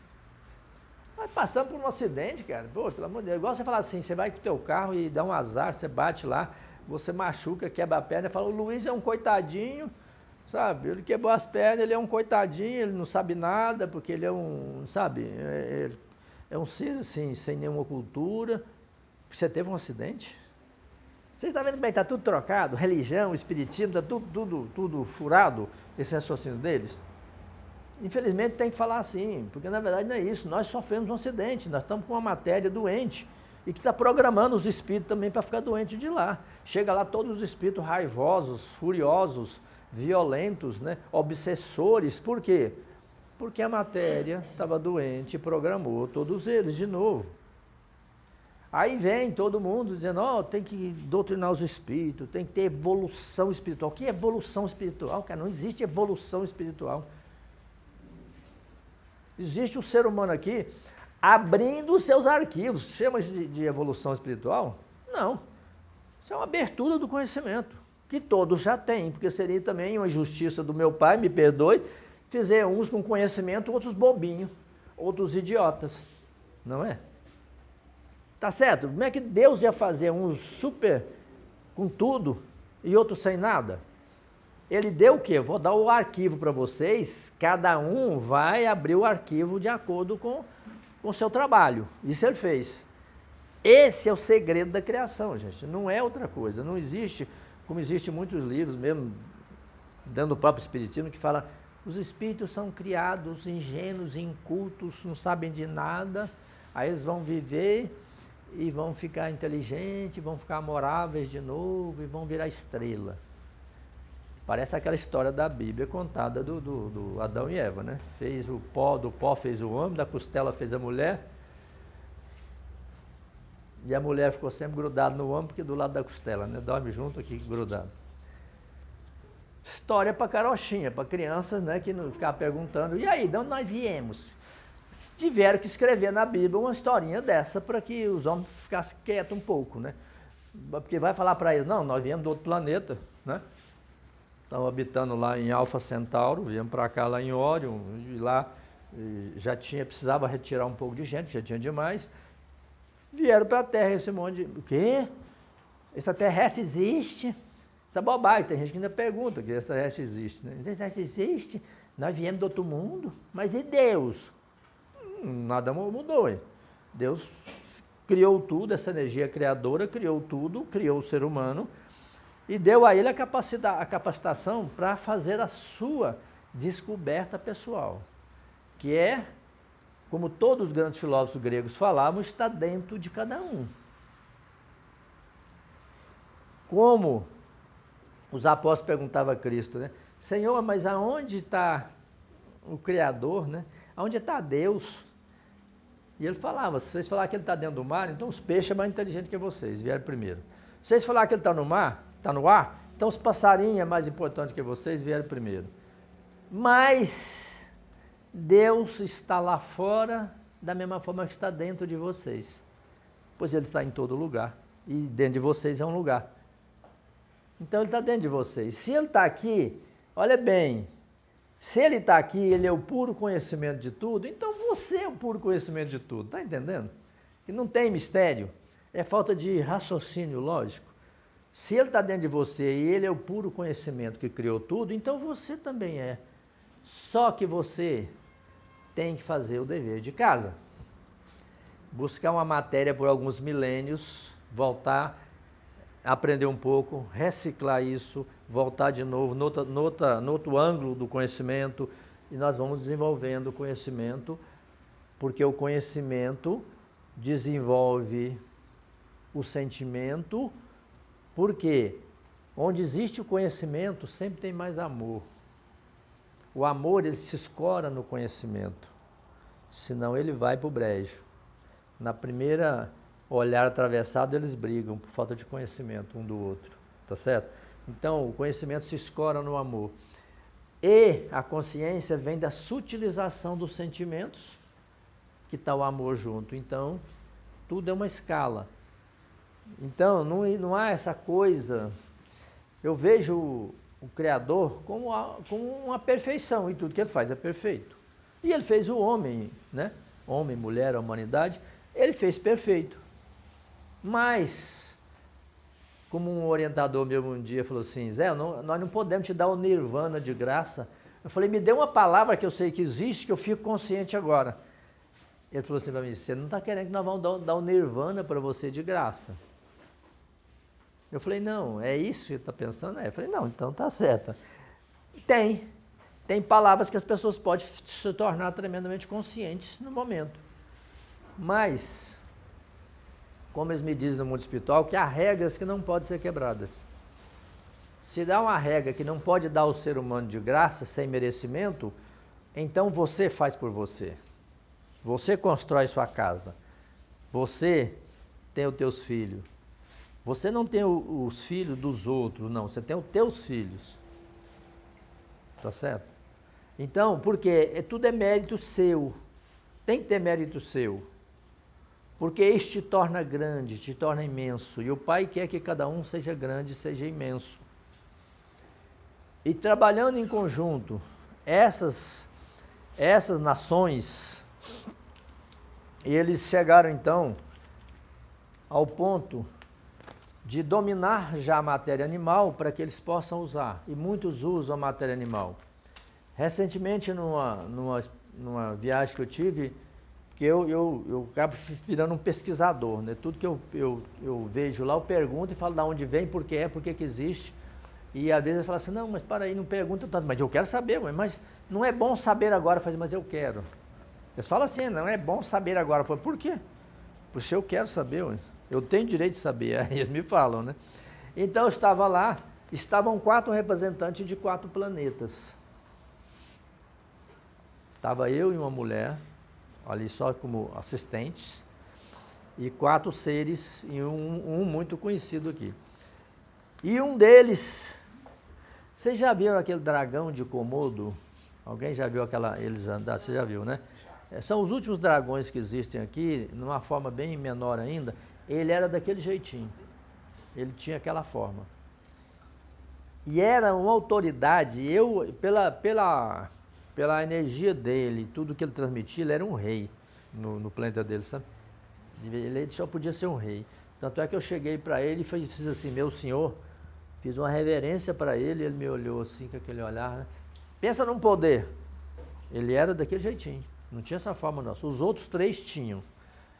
Nós passamos por um acidente, cara. Pô, pelo amor de Deus. Igual você falar assim, você vai com o teu carro e dá um azar, você bate lá, você machuca, quebra a perna, e fala, o Luiz é um coitadinho, sabe? Ele quebrou as pernas, ele é um coitadinho, ele não sabe nada, porque ele é um, sabe? É um ser assim, sem nenhuma cultura. Você teve um acidente? Você está vendo bem, está tudo trocado, religião, espiritismo, está tudo furado, esse raciocínio deles? Infelizmente tem que falar assim, porque na verdade não é isso, nós sofremos um acidente, nós estamos com uma matéria doente, e que está programando os espíritos também para ficar doente de lá. Chega lá todos os espíritos raivosos, furiosos, violentos, né? Obsessores. Por quê? Porque a matéria estava doente e programou todos eles de novo. Aí vem todo mundo dizendo, tem que doutrinar os espíritos, tem que ter evolução espiritual. O que é evolução espiritual, cara? Não existe evolução espiritual. Existe um ser humano aqui abrindo os seus arquivos. Chama de evolução espiritual? Não. Isso é uma abertura do conhecimento, que todos já têm, porque seria também uma injustiça do meu pai, me perdoe, fizer uns com conhecimento, outros bobinhos, outros idiotas. Não é? Tá certo? Como é que Deus ia fazer uns super com tudo e outros sem nada? Ele deu o quê? Vou dar o arquivo para vocês, cada um vai abrir o arquivo de acordo com o seu trabalho. Isso ele fez. Esse é o segredo da criação, gente. Não é outra coisa. Não existe, como existem muitos livros, mesmo dando o próprio Espiritismo, que fala os espíritos são criados ingênuos, incultos, não sabem de nada, aí eles vão viver e vão ficar inteligentes, vão ficar amoráveis de novo e vão virar estrela. Parece aquela história da Bíblia contada do Adão e Eva, né? Fez o pó, do pó fez o homem, da costela fez a mulher. E a mulher ficou sempre grudada no homem, porque do lado da costela, né? Dorme junto aqui, grudado. História para carochinha, para crianças, né? Que não ficar perguntando, e aí, de onde nós viemos? Tiveram que escrever na Bíblia uma historinha dessa para que os homens ficassem quietos um pouco, né? Porque vai falar para eles, não, nós viemos de outro planeta, né? Estavam habitando lá em Alfa Centauro, viemos para cá lá em Órion, e lá já precisava retirar um pouco de gente, já tinha demais. Vieram para a Terra esse monte de... O quê? Extraterrestre existe? Isso é bobagem, tem gente que ainda pergunta que extraterrestre existe, né? Extraterrestre existe? Nós viemos de outro mundo? Mas e Deus? Nada mudou, hein? Deus criou tudo, essa energia criadora criou tudo, criou o ser humano e deu a ele a capacitação para fazer a sua descoberta pessoal, que é, como todos os grandes filósofos gregos falavam, está dentro de cada um. Como os apóstolos perguntavam a Cristo, né? Senhor, mas aonde está o Criador, né? Aonde está Deus? E ele falava, se vocês falarem que ele está dentro do mar, então os peixes é mais inteligente que vocês, vieram primeiro. Se vocês falarem que ele está no mar, está no ar, então os passarinhos é mais importante que vocês, vieram primeiro. Mas Deus está lá fora da mesma forma que está dentro de vocês. Pois ele está em todo lugar. E dentro de vocês é um lugar. Então ele está dentro de vocês. Se ele está aqui, olha bem, se ele está aqui, ele é o puro conhecimento de tudo, então você é o puro conhecimento de tudo. Está entendendo? Que não tem mistério. É falta de raciocínio lógico. Se ele está dentro de você e ele é o puro conhecimento que criou tudo, então você também é. Só que você tem que fazer o dever de casa. Buscar uma matéria por alguns milênios, voltar, aprender um pouco, reciclar isso, voltar de novo no outro ângulo do conhecimento, e nós vamos desenvolvendo o conhecimento, porque o conhecimento desenvolve o sentimento, porque onde existe o conhecimento sempre tem mais amor. O amor, ele se escora no conhecimento, senão ele vai para o brejo. Na primeira olhar atravessado, eles brigam por falta de conhecimento um do outro, tá certo? Então, o conhecimento se escora no amor. E a consciência vem da sutilização dos sentimentos, que está o amor junto. Então, tudo é uma escala. Então, não há essa coisa... Eu vejo o Criador como uma perfeição, e tudo que ele faz é perfeito. E ele fez o homem, né? Homem, mulher, a humanidade, ele fez perfeito. Mas, como um orientador meu um dia falou assim, Zé, nós não podemos te dar o nirvana de graça. Eu falei, me dê uma palavra que eu sei que existe, que eu fico consciente agora. Ele falou assim para mim, você não está querendo que nós vamos dar o nirvana para você de graça. Eu falei, não, é isso que você está pensando? Eu falei, não, então tá certo. Tem palavras que as pessoas podem se tornar tremendamente conscientes no momento. Mas como eles me dizem no mundo espiritual, que há regras que não podem ser quebradas. Se dá uma regra que não pode dar ao ser humano de graça, sem merecimento, então você faz por você. Você constrói sua casa. Você tem os teus filhos. Você não tem os filhos dos outros, não. Você tem os teus filhos. Tá certo? Então, porque tudo é mérito seu. Tem que ter mérito seu. Porque isso te torna grande, te torna imenso. E o Pai quer que cada um seja grande, seja imenso. E trabalhando em conjunto, essas nações, eles chegaram então ao ponto de dominar já a matéria animal para que eles possam usar. E muitos usam a matéria animal. Recentemente, numa viagem que eu tive, que eu acabo virando um pesquisador, né? Tudo que eu vejo lá, eu pergunto e falo de onde vem, por que existe. E às vezes eu falo assim, não, mas para aí, não pergunta tanto, mas eu quero saber, mas não é bom saber agora, mas eu quero. Eles falam assim, não é bom saber agora, por quê? Porque eu quero saber, eu tenho direito de saber, aí eles me falam, né? Então eu estava lá, estavam 4 representantes de 4 planetas. Estava eu e uma mulher, ali só como assistentes, e 4 seres, e um muito conhecido aqui. E um deles, vocês já viram aquele dragão de Komodo? Alguém já viu eles andar? Você já viu, né? São os últimos dragões que existem aqui, numa forma bem menor ainda. Ele era daquele jeitinho. Ele tinha aquela forma. E era uma autoridade, pela energia dele, tudo que ele transmitia, ele era um rei no planeta dele, sabe? Ele só podia ser um rei. Tanto é que eu cheguei para ele e fiz assim, meu senhor, fiz uma reverência para ele, ele me olhou assim, com aquele olhar, né? Pensa num poder. Ele era daquele jeitinho, não tinha essa forma nossa. Os outros 3 tinham.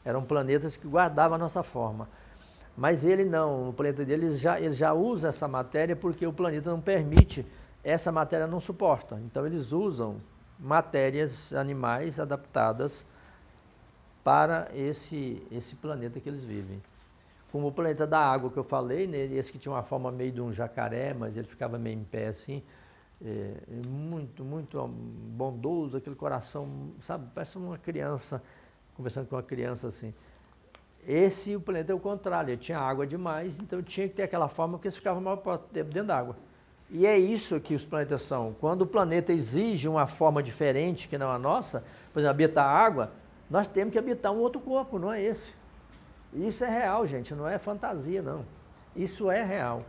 Eram planetas que guardavam a nossa forma. Mas ele não, no planeta dele ele já usa essa matéria porque o planeta não permite, essa matéria não suporta. Então eles usam matérias animais adaptadas para esse planeta que eles vivem. Como o planeta da água que eu falei, né, esse que tinha uma forma meio de um jacaré, mas ele ficava meio em pé assim, muito, muito bondoso, aquele coração, sabe, parece uma criança, conversando com uma criança assim. O planeta é o contrário, ele tinha água demais, então tinha que ter aquela forma porque eles ficavam mal tempo dentro d'água. E é isso que os planetas são. Quando o planeta exige uma forma diferente que não a nossa, por exemplo, habitar a água, nós temos que habitar um outro corpo, não é esse. Isso é real, gente, não é fantasia, não. Isso é real.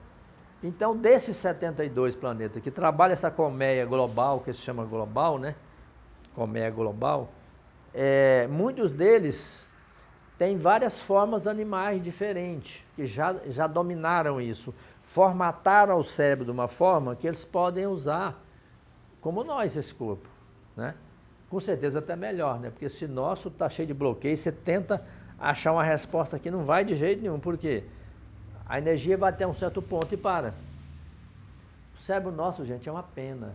Então, desses 72 planetas que trabalham essa colmeia global, que se chama global, né? Colmeia global, muitos deles têm várias formas animais diferentes, que já dominaram isso. Formataram o cérebro de uma forma que eles podem usar, como nós, esse corpo, né? Com certeza até melhor, né? Porque se nosso está cheio de bloqueio, você tenta achar uma resposta que não vai de jeito nenhum. Por quê? A energia vai até um certo ponto e para. O cérebro nosso, gente, é uma pena.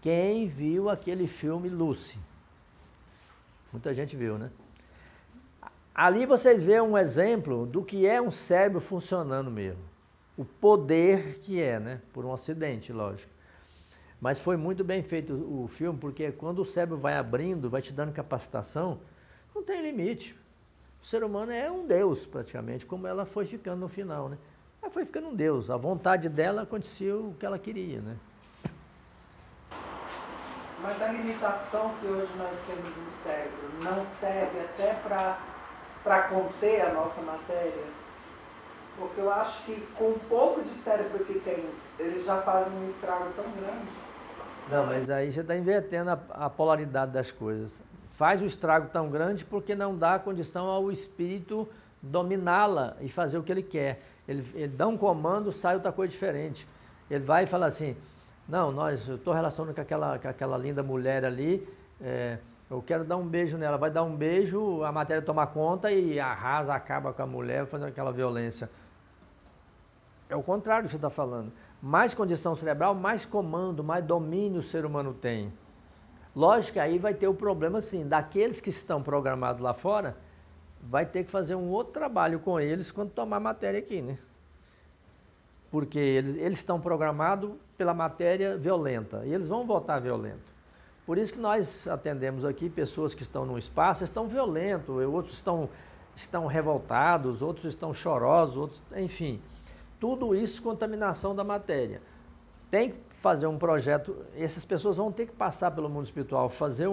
Quem viu aquele filme Lucy? Muita gente viu, né? Ali vocês veem um exemplo do que é um cérebro funcionando mesmo. O poder que é, né? Por um acidente, lógico. Mas foi muito bem feito o filme, porque quando o cérebro vai abrindo, vai te dando capacitação, não tem limite. O ser humano é um deus, praticamente, como ela foi ficando no final, né? Ela foi ficando um deus. A vontade dela acontecia o que ela queria, né? Mas a limitação que hoje nós temos no cérebro não serve até para conter a nossa matéria? Porque eu acho que com o pouco de cérebro que tem, eles já fazem um estrago tão grande. Não, mas aí você está invertendo a polaridade das coisas. Faz o estrago tão grande porque não dá condição ao espírito dominá-la e fazer o que ele quer. Ele dá um comando, sai outra coisa diferente. Ele vai e fala assim, não, eu estou relacionando com aquela linda mulher ali, eu quero dar um beijo nela. Vai dar um beijo, a matéria toma conta e arrasa, acaba com a mulher, fazendo aquela violência. É o contrário do que você está falando. Mais condição cerebral, mais comando, mais domínio o ser humano tem. Lógico que aí vai ter o problema, assim, daqueles que estão programados lá fora, vai ter que fazer um outro trabalho com eles quando tomar matéria aqui, né? Porque eles estão programados pela matéria violenta, e eles vão votar violento. Por isso que nós atendemos aqui pessoas que estão no espaço, estão violentos, outros estão revoltados, outros estão chorosos, outros, enfim. Tudo isso contaminação da matéria. Tem que fazer um projeto, essas pessoas vão ter que passar pelo mundo espiritual, fazer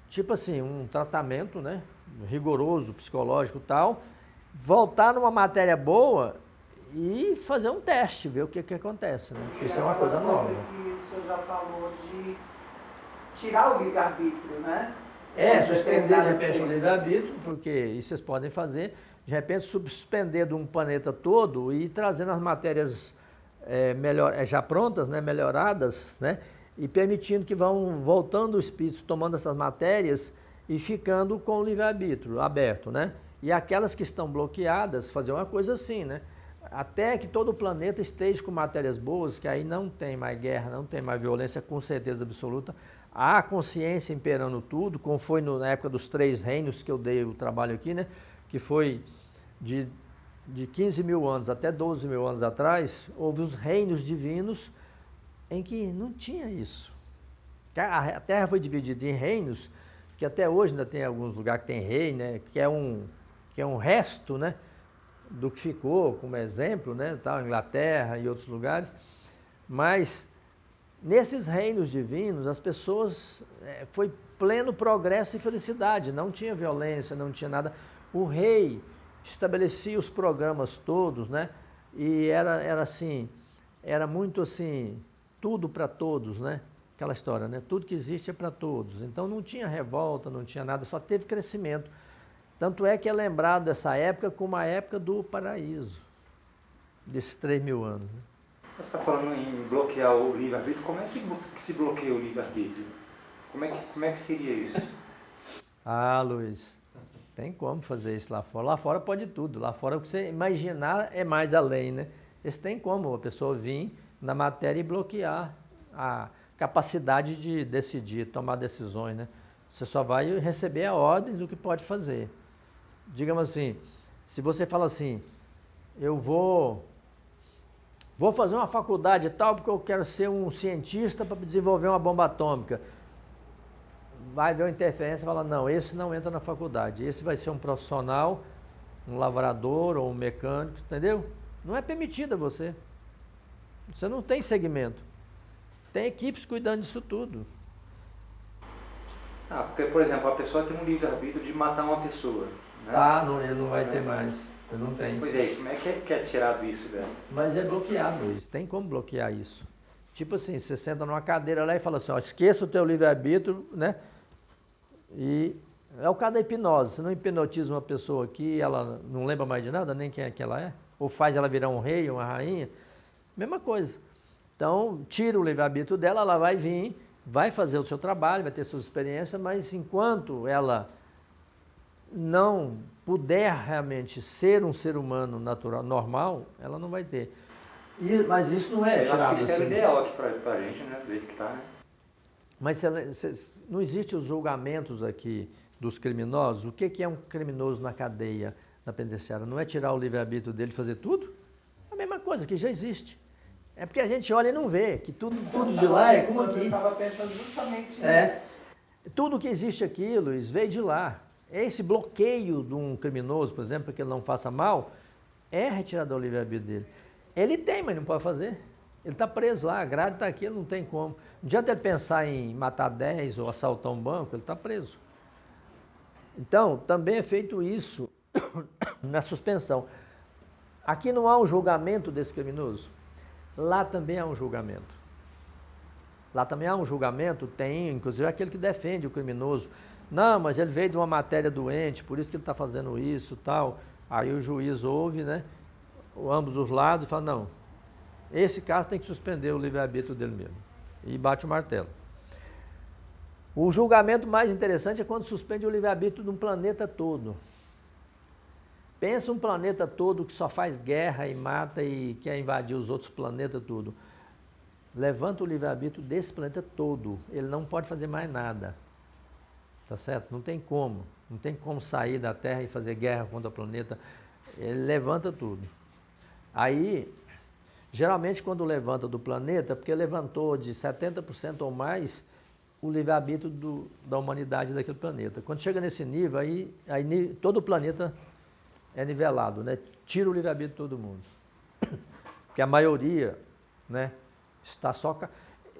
tipo assim, um tratamento, né, rigoroso, psicológico e tal, voltar numa matéria boa e fazer um teste, ver o que acontece, né? Porque isso é uma coisa nova. Que o senhor já falou de tirar o livre-arbítrio, né? Suspender de repente o livre-arbítrio, porque isso vocês podem fazer, de repente suspender de um planeta todo e ir trazendo as matérias já prontas, né, melhoradas, né, e permitindo que vão voltando os espíritos, tomando essas matérias e ficando com o livre-arbítrio aberto, né? E aquelas que estão bloqueadas, fazer uma coisa assim, né? Até que todo o planeta esteja com matérias boas, que aí não tem mais guerra, não tem mais violência, com certeza absoluta. Há consciência imperando tudo, como foi na época dos 3 reinos que eu dei o trabalho aqui, né? Que foi de 15 mil anos até 12 mil anos atrás, houve os reinos divinos em que não tinha isso. A Terra foi dividida em reinos, que até hoje ainda tem alguns lugares que tem rei, né? Que é um resto, né? Do que ficou, como exemplo, né? Tal, Inglaterra e outros lugares. Mas nesses reinos divinos, as pessoas, foi pleno progresso e felicidade, não tinha violência, não tinha nada. O rei estabelecia os programas todos, né? E era assim, era muito assim, tudo para todos, né? Aquela história, né? Tudo que existe é para todos. Então não tinha revolta, não tinha nada, só teve crescimento. Tanto é que é lembrado dessa época como a época do paraíso, desses 3 mil anos. Né? Você está falando em bloquear o livre-arbítrio, como é que se bloqueia o livre-arbítrio? Como é que seria isso? Ah, Luiz, tem como fazer isso lá fora. Lá fora pode tudo, lá fora o que você imaginar é mais além, né? Esse tem como a pessoa vir na matéria e bloquear a capacidade de decidir, tomar decisões, né? Você só vai receber a ordem do que pode fazer. Digamos assim, se você fala assim, eu vou fazer uma faculdade e tal porque eu quero ser um cientista para desenvolver uma bomba atômica. Vai ver uma interferência e fala, não, esse não entra na faculdade, esse vai ser um profissional, um lavrador ou um mecânico, entendeu? Não é permitido a você. Você não tem segmento. Tem equipes cuidando disso tudo. Porque, por exemplo, a pessoa tem um livre-arbítrio de matar uma pessoa. Né? Ele não vai ter mais. Ele não tem. Pois é, como é que é tirado isso, velho? Mas é bloqueado, Luiz. Tem como bloquear isso. Tipo assim, você senta numa cadeira lá e fala assim, ó, esqueça o teu livre-arbítrio, né? E é o caso da hipnose. Você não hipnotiza uma pessoa aqui, ela não lembra mais de nada, nem quem é que ela é. Ou faz ela virar um rei, uma rainha. Mesma coisa. Então, tira o livre-arbítrio dela, ela vai vir, vai fazer o seu trabalho, vai ter suas experiências, mas enquanto ela não puder realmente ser um ser humano natural, normal, ela não vai ter. Mas isso não é tirado. Eu acho que isso é o ideal aqui pra gente, né? Do jeito que tá, né? Mas não existem os julgamentos aqui dos criminosos? O que é um criminoso na cadeia, na penitenciária? Não é tirar o livre-arbítrio dele e fazer tudo? A mesma coisa, que já existe. É porque a gente olha e não vê, que tudo de lá é como aqui. Eu estava pensando justamente nisso. Tudo que existe aqui, Luiz, veio de lá. Esse bloqueio de um criminoso, por exemplo, para que ele não faça mal, é retirado do livre-arbítrio dele. Ele tem, mas não pode fazer. Ele está preso lá, a grade está aqui, ele não tem como. Não adianta ele pensar em matar 10 ou assaltar um banco, ele está preso. Então, também é feito isso na suspensão. Aqui não há um julgamento desse criminoso. Lá também há um julgamento. Lá também há um julgamento, tem, inclusive, aquele que defende o criminoso. Não, mas ele veio de uma matéria doente, por isso que ele está fazendo isso e tal. Aí o juiz ouve, né, ambos os lados e fala, não, esse caso tem que suspender o livre-arbítrio dele mesmo. E bate o martelo. O julgamento mais interessante é quando suspende o livre-arbítrio de um planeta todo. Pensa um planeta todo que só faz guerra e mata e quer invadir os outros planetas tudo. Levanta o livre-arbítrio desse planeta todo. Ele não pode fazer mais nada. Tá certo? Não tem como. Não tem como sair da Terra e fazer guerra contra o planeta. Ele levanta tudo. Aí, geralmente quando levanta do planeta, porque levantou de 70% ou mais o livre-arbítrio da humanidade daquele planeta. Quando chega nesse nível, aí todo o planeta é nivelado, né? Tira o livre-arbítrio de todo mundo. Porque a maioria, né, está só...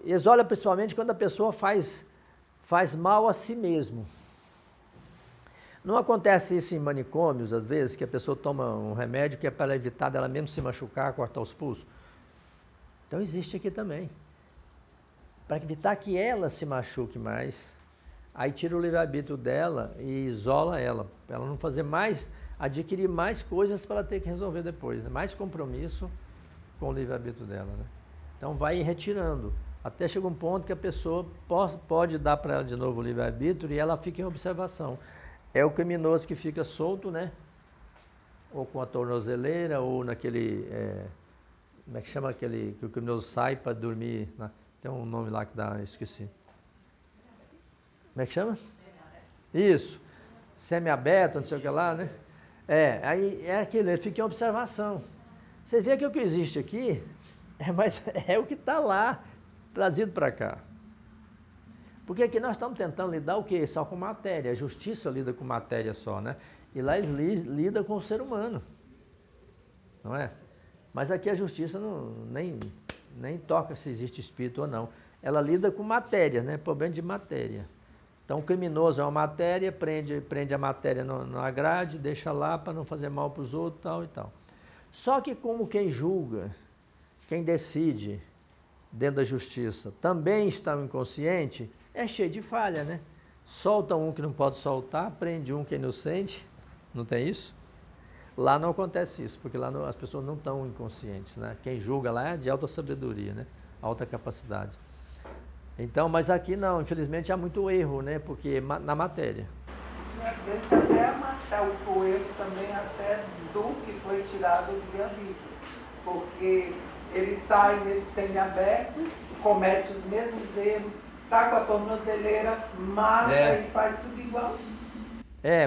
Eles olham principalmente quando a pessoa faz mal a si mesmo. Não acontece isso em manicômios, às vezes, que a pessoa toma um remédio que é para evitar dela mesmo se machucar, cortar os pulsos? Então existe aqui também. Para evitar que ela se machuque mais, aí tira o livre-arbítrio dela e isola ela, para ela não fazer mais, adquirir mais coisas para ela ter que resolver depois, né? Mais compromisso com o livre-arbítrio dela, né? Então vai retirando, até chega um ponto que a pessoa pode dar para ela de novo o livre-arbítrio e ela fica em observação. É o criminoso que fica solto, né? Ou com a tornozeleira, ou naquele... como é que chama aquele que o criminoso sai para dormir? Né? Tem um nome lá que dá, esqueci. Como é que chama? Isso. Semi-aberto, não sei o que lá, né? Aí é aquilo, ele fica em observação. Você vê que o que existe aqui é o que está lá, trazido para cá. Porque aqui nós estamos tentando lidar o quê? Só com matéria. A justiça lida com matéria só, né? E lá eles lidam com o ser humano. Não é? Mas aqui a justiça nem toca se existe espírito ou não. Ela lida com matéria, né? Problema de matéria. Então o criminoso é uma matéria, prende a matéria na grade, deixa lá para não fazer mal para os outros, tal e tal. Só que como quem julga, quem decide dentro da justiça, também está no inconsciente, é cheio de falha, né? Solta um que não pode soltar, prende um que é inocente, não tem isso? Lá não acontece isso, porque lá as pessoas não estão inconscientes, né? Quem julga lá é de alta sabedoria, né? Alta capacidade. Então, mas aqui não, infelizmente há muito erro, né? Porque na matéria. E às vezes até o erro também até do que foi tirado do livre-arbítrio. Porque ele sai nesse semiaberto, comete os mesmos erros, tá com a tornozeleira, mata e faz tudo igual.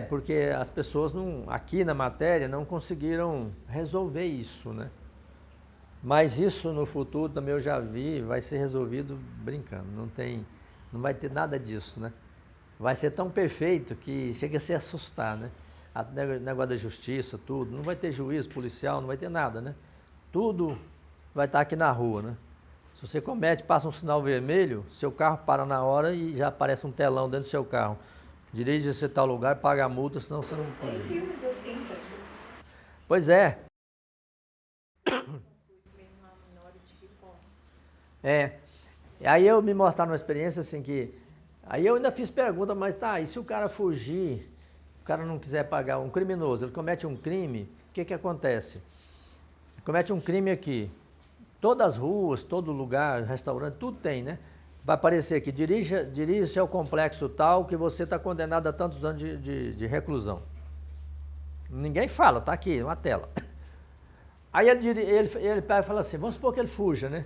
Porque as pessoas aqui na matéria não conseguiram resolver isso, né? Mas isso no futuro também eu já vi, vai ser resolvido brincando, não vai ter nada disso, né? Vai ser tão perfeito que chega a se assustar, né? O negócio da justiça, tudo, não vai ter juiz policial, não vai ter nada, né? Tudo vai estar aqui na rua, né? Se você passa um sinal vermelho, seu carro para na hora e já aparece um telão dentro do seu carro. Dirige-se a tal lugar, paga a multa, senão você não pode. Tem filmes assim, tá? Pois é. Aí eu me mostraram uma experiência assim que... Aí eu ainda fiz pergunta, mas tá, e se o cara fugir, o cara não quiser pagar, um criminoso, ele comete um crime, o que acontece? Ele comete um crime aqui. Todas as ruas, todo lugar, restaurante, tudo tem, né? Vai aparecer aqui, dirija-se ao complexo tal que você está condenado a tantos anos de reclusão. Ninguém fala, está aqui, uma tela. Aí ele pega e fala assim, vamos supor que ele fuja, né?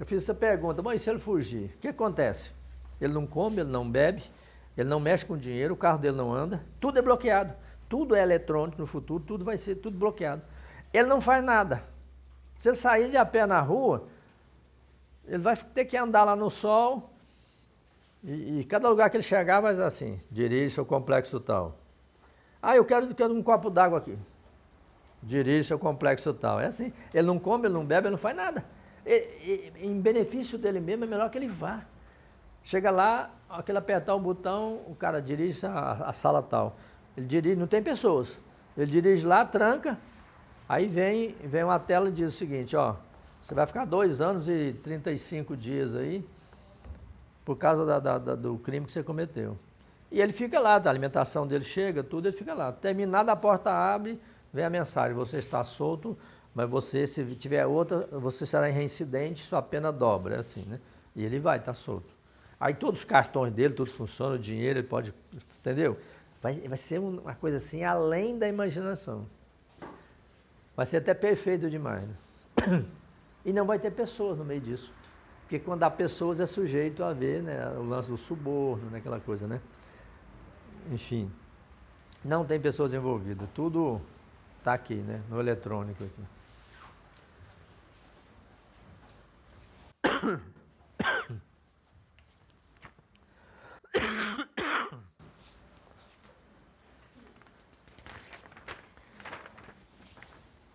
Eu fiz essa pergunta, mas e se ele fugir? O que acontece? Ele não come, ele não bebe, ele não mexe com dinheiro, o carro dele não anda, tudo é bloqueado. Tudo é eletrônico no futuro, tudo vai ser tudo bloqueado. Ele não faz nada. Se ele sair de a pé na rua, ele vai ter que andar lá no sol e cada lugar que ele chegar vai ser assim, dirige-se ao complexo tal. Eu quero um copo d'água aqui. Dirige-se ao complexo tal. É assim, ele não come, ele não bebe, ele não faz nada. Em benefício dele mesmo é melhor que ele vá. Chega lá, aquele apertar o botão, o cara dirige a sala tal. Ele dirige, não tem pessoas. Ele dirige lá, tranca, aí vem uma tela e diz o seguinte, ó, você vai ficar 2 anos e 35 dias aí por causa do crime que você cometeu. E ele fica lá, a alimentação dele chega, tudo, ele fica lá. Terminada a porta abre, vem a mensagem, você está solto, mas você, se tiver outra, você será reincidente, sua pena dobra, é assim, né? E ele vai, está solto. Aí todos os cartões dele, tudo funciona, o dinheiro, ele pode, entendeu? Vai ser uma coisa assim, além da imaginação. Vai ser até perfeito demais, né? E não vai ter pessoas no meio disso. Porque quando há pessoas é sujeito a ver, né, o lance do suborno, né, aquela coisa, né? enfim, não tem pessoas envolvidas. Tudo está aqui, né? No eletrônico aqui.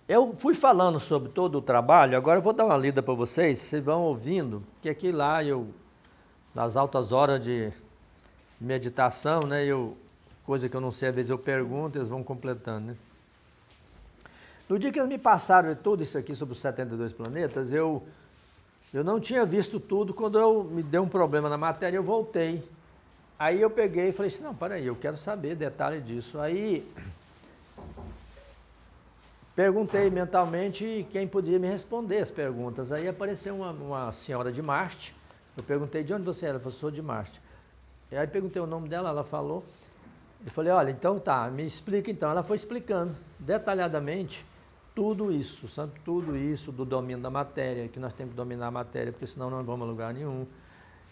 Eu fui falando sobre todo o trabalho, agora eu vou dar uma lida para vocês, vocês vão ouvindo, que aqui lá eu, nas altas horas de meditação, né, coisa que eu não sei, às vezes eu pergunto, eles vão completando, né. No dia que eles me passaram tudo isso aqui sobre os 72 planetas, eu não tinha visto tudo, quando me deu um problema na matéria, eu voltei. Aí eu peguei e falei assim, não, peraí, eu quero saber detalhe disso. Aí perguntei mentalmente quem podia me responder as perguntas. Aí apareceu uma senhora de Marte. Eu perguntei de onde você era, ela falou, sou de Marte. E aí perguntei o nome dela, ela falou. Eu falei, olha, então tá, me explica então. Ela foi explicando detalhadamente tudo isso, sabe? Tudo isso do domínio da matéria, que nós temos que dominar a matéria, porque senão não vamos a lugar nenhum.